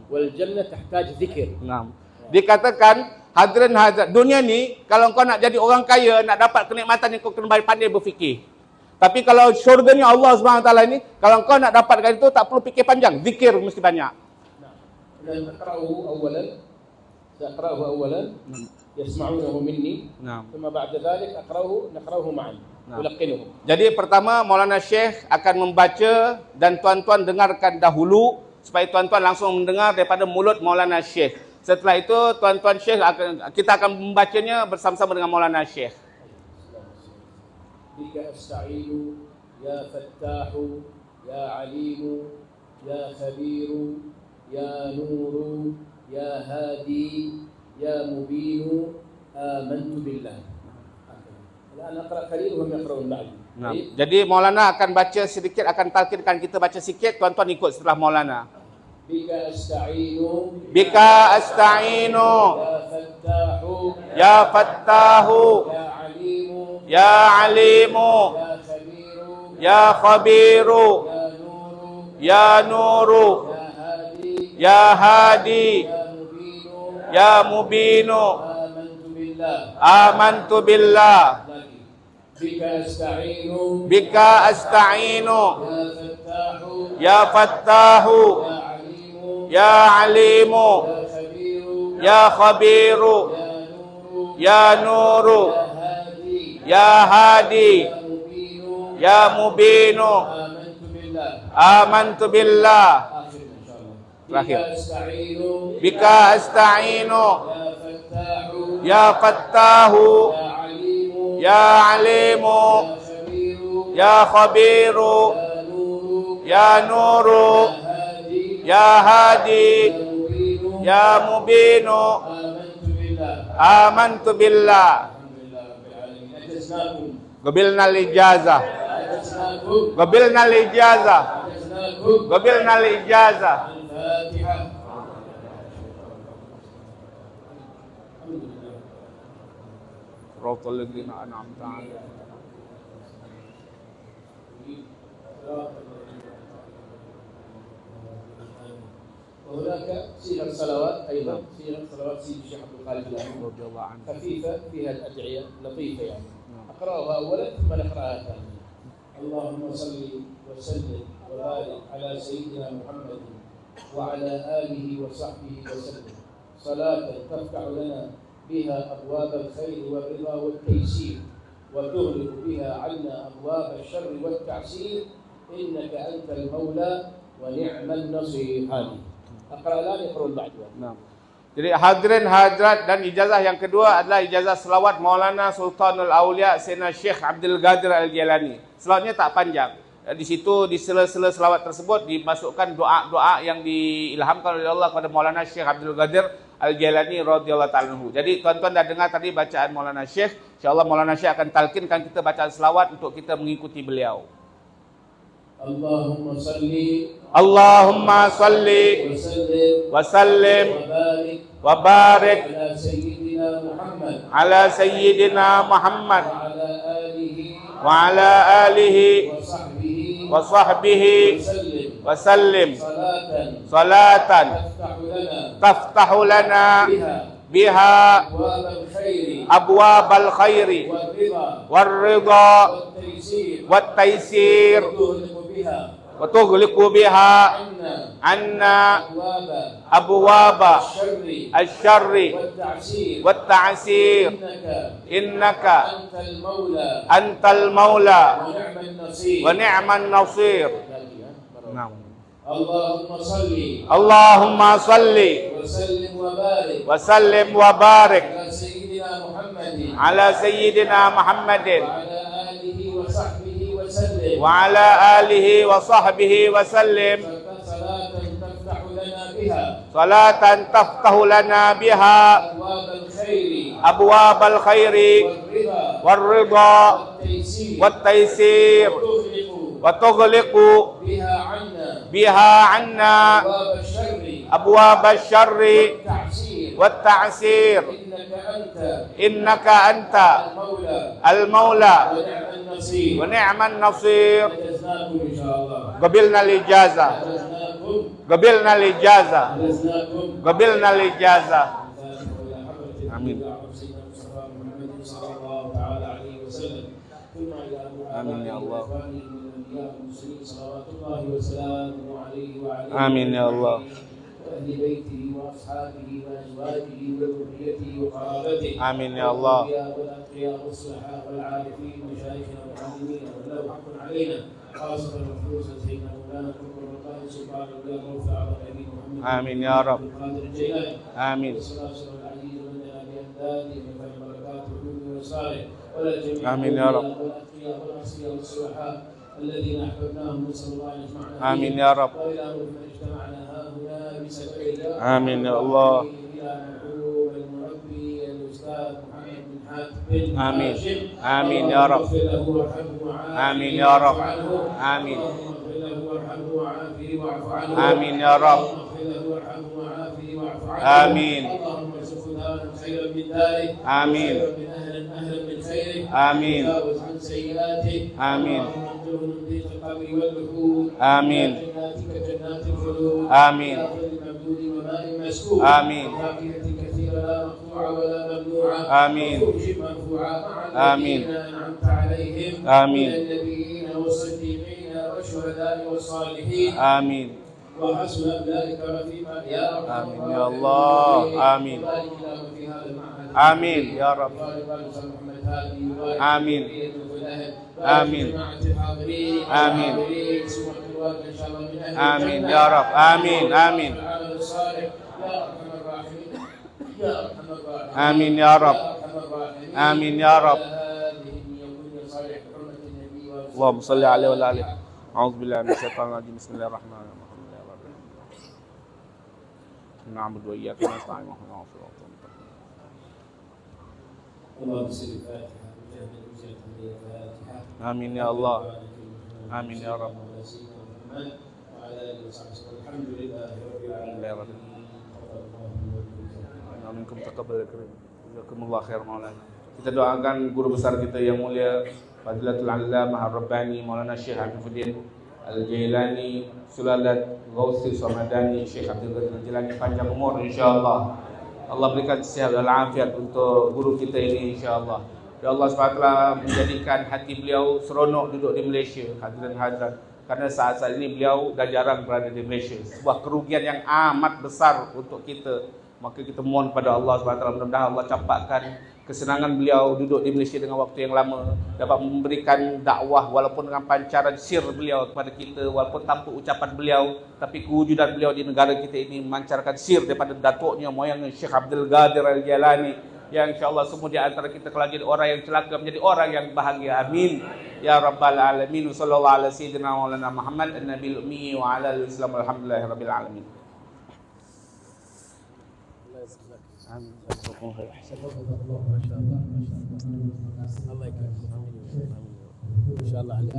Wal jannah tahtaj zikir. Dikatakan hadirin hadirat, dunia ni kalau kau nak jadi orang kaya, nak dapat kenikmatan, kau kena pandai berfikir. Tapi kalau syurganya Allah SWT ini, kalau kau nak dapatkan itu, tak perlu fikir panjang. Zikir mesti banyak. Dan aqra'uhu awalan. Saqra'uhu awalan. Yasma'unahu minni. Thumma ba'da dhalik naqra'uhu ma'an. Ulaqinuhu. Jadi pertama, Maulana Syekh akan membaca dan tuan-tuan dengarkan dahulu, supaya tuan-tuan langsung mendengar daripada mulut Maulana Syekh. Setelah itu, tuan-tuan Syekh kita akan membacanya bersama-sama dengan Maulana Syekh. Bika asta'inu, ya fattahu, ya alimu, ya khabiru, ya nuru, ya hadi, ya mubinu, amantu billah. Al'an aqra' qalil wa hum yaqra'un ba'd. Jadi Maulana akan baca sedikit, akan talqinkan kita baca sikit, tuan-tuan ikut setelah Maulana. Bika asta'inu, bika asta'inu, ya fattahu, ya alimu, ya khabiru, ya nuru, ya hadi, ya mubinu, amantu billah. Bika asta'inu, ya fattahu, ya alimu, ya khabiru, ya nuru, ya hadi, ya mubinu, amantu billah. Terakhir. Bika asta'inu, ya fattahu, ya alimu, ya khabiru, ya nuru, ya hadi, ya mubinu, amantu billah. Qabilna al-ijazah. Qabilna al-ijazah. Qabilna al-ijazah. Siratal ladzina an'amta 'alaihim. وهناك صيغة صلوات أيضا، صيغة صلوات سيدي الشيخ عبد القادر الجيلاني رضي الله عنه، خفيفة فيها الأدعية لطيفة يعني. أقرأها أولا ثم نقرأها ثانيا. اللهم صل وسلم وبارك على سيدنا محمد وعلى آله وصحبه وسلم صلاة تفتح لنا بها أبواب الخير والرضا والتيسير وتغلق بها عنا أبواب الشر والتعسير إنك أنت المولى ونعم النصير. Jadi hadirin hadirat, dan ijazah yang kedua adalah ijazah selawat Maulana Sultanul Aulia Sayyidina Syekh Abdul Qadir Al-Jilani. Selawatnya tak panjang. Di situ di sela-sela selawat tersebut dimasukkan doa-doa yang diilhamkan oleh Allah kepada Maulana Syekh Abdul Qadir Al-Jilani radhiyallahu ta'ala anhu. Jadi tuan-tuan dah dengar tadi bacaan Maulana Syekh. Insya-Allah Maulana Syekh akan talqinkan kita bacaan selawat untuk kita mengikuti beliau. اللهم صل Allahumma salli وسلم wa sallim وبارك wa barik على سيدنا محمد ala sayyidina Muhammad وعلى آله wa ala alihi وصحبه wa sahbihi وسلم wa sallim صلاة salatan تفتح لنا taftahu lana بها biha أبواب الخير abwabal khairi والرضا warridha والتيسير wattaysir وتغلق بها wa tughliqu biha عنا anna أبواب abwaba الشر asy-syarri والتعسير wat-ta'sir إنك innaka أنت المولى antal maula ونعم النصير wa ni'man nasir. اللهم صل Allahumma salli وسلم وبارك wa sallim wa barik على سيدنا محمد ala sayyidina Muhammadin وعلى آله وصحبه وسلم wa ala alihi wa sahbihi wa sallim صلاة تفتح لنا بها salatan taftahu lana biha أبواب الخير abwabal khairi والرضا warridha والتيسير wattaysir وتغلق wa tughliqu بها عنا biha anna أبواب الشر abwabal syarri والتعسير wat-ta'sir إنك أنت innaka anta المولى al-maula ونعم النصير wa ni'man nasir. أجزناكم إن شاء الله qabilna al-ijaza أجزناكم qabilna al-ijaza أجزناكم qabilna al-ijaza. آمين. آمين يا الله. آمين يا الله. وأهل بيته وأصحابه وأزواجه وذريته وقرابته. آمين يا الله. والأتقياء والصلحاء والعارفين ومشايخنا والعالمين وله حق علينا خاصة وخصوصا سيدنا مولانا الحكم والقائد سبحان الله الموفى على نبينا محمد. آمين يا رب. القادر الجيلاني. آمين. آمين يا رب. الذين احببناهم نسال الله ان يجمعنا آمين يا رب. والى من اجتمعنا هاهنا بسبيل آمين يا الله. الى مرحوم المربي الاستاذ محمد بن حاتم بن آمين. هاشم. آمين يا رب. اغفر له وارحمه وعافه آمين يا رب. واعف عنه. آمين. اغفر له وارحمه وعافه واعف عنه. آمين يا رب. اغفر له وارحمه وعافه واعف عنه. آمين. اللهم ارزقه دارا خيرا من داره. آمين. خيرا من اهلا من خيره. آمين. تجاوز عن سيئاته. آمين. اللهم انقذه من ضيق القبر واللحود. آمين. جناتك جنات الخلود. آمين. لا ظل ممدود وماء مسكوب. آمين. فاكهة كثيرة لا مقطوعة ولا ممنوعة. آمين. وفرش مرفوعة مع آمين. الذين أنعمت عليهم آمين. من النبيين والصديقين والشهداء والصالحين. آمين. وحسن أولئك رفيقا يا رب. آمين يا الله. آمين. وبارك لهم في هذا المعهد. آمين يا رب. آمين. آمين. آمين. آمين يا رب. آمين. آمين. آمين يا رب. آمين يا رب. اللهم صل عليه وعلى آله. أعوذ بالله من الشيطان الرجيم. بسم الله الرحمن الرحيم. نعبد وإياك نستعين. آمين يا الله. آمين يا رب. الحمد لله رب العالمين. Minkum taqabbal karim. Jazakumullah khair maulana. Kita doakan guru besar kita yang mulia Fadilatul Allamah Ar-Rabbani Maulana Syekh Hafizuddin Al-Jailani Sulalat Ghausi Samadani Syekh Abdul Qadir Al-Jilani panjang umur insyaallah. Allah berikan sihat dan afiat untuk guru kita ini insyaallah. Ya Allah SWT menjadikan hati beliau seronok duduk di Malaysia. Hadirin hadirat, karena saat-saat ini beliau dah jarang berada di Malaysia. Sebuah kerugian yang amat besar untuk kita. Maka kita mohon kepada Allah SWT, mudah-mudahan Allah capatkan kesenangan beliau duduk di Malaysia dengan waktu yang lama, dapat memberikan dakwah walaupun dengan pancaran sir beliau kepada kita, walaupun tanpa ucapan beliau, tapi kewujudan beliau di negara kita ini memancarkan sir daripada datuknya moyangnya Syekh Abdul Qadir Al-Jilani, yang insyaAllah semua di antara kita kalau jadi orang yang celaka menjadi orang yang bahagia. Amin ya rabbal alamin. Sallallahu ala sayyidina maulana Muhammad an-nabil ummi wa ala al-islam alhamdulillahi rabbil alamin. Amin. ما شاء الله ما شاء الله الله يكرمك. ان شاء الله عليك.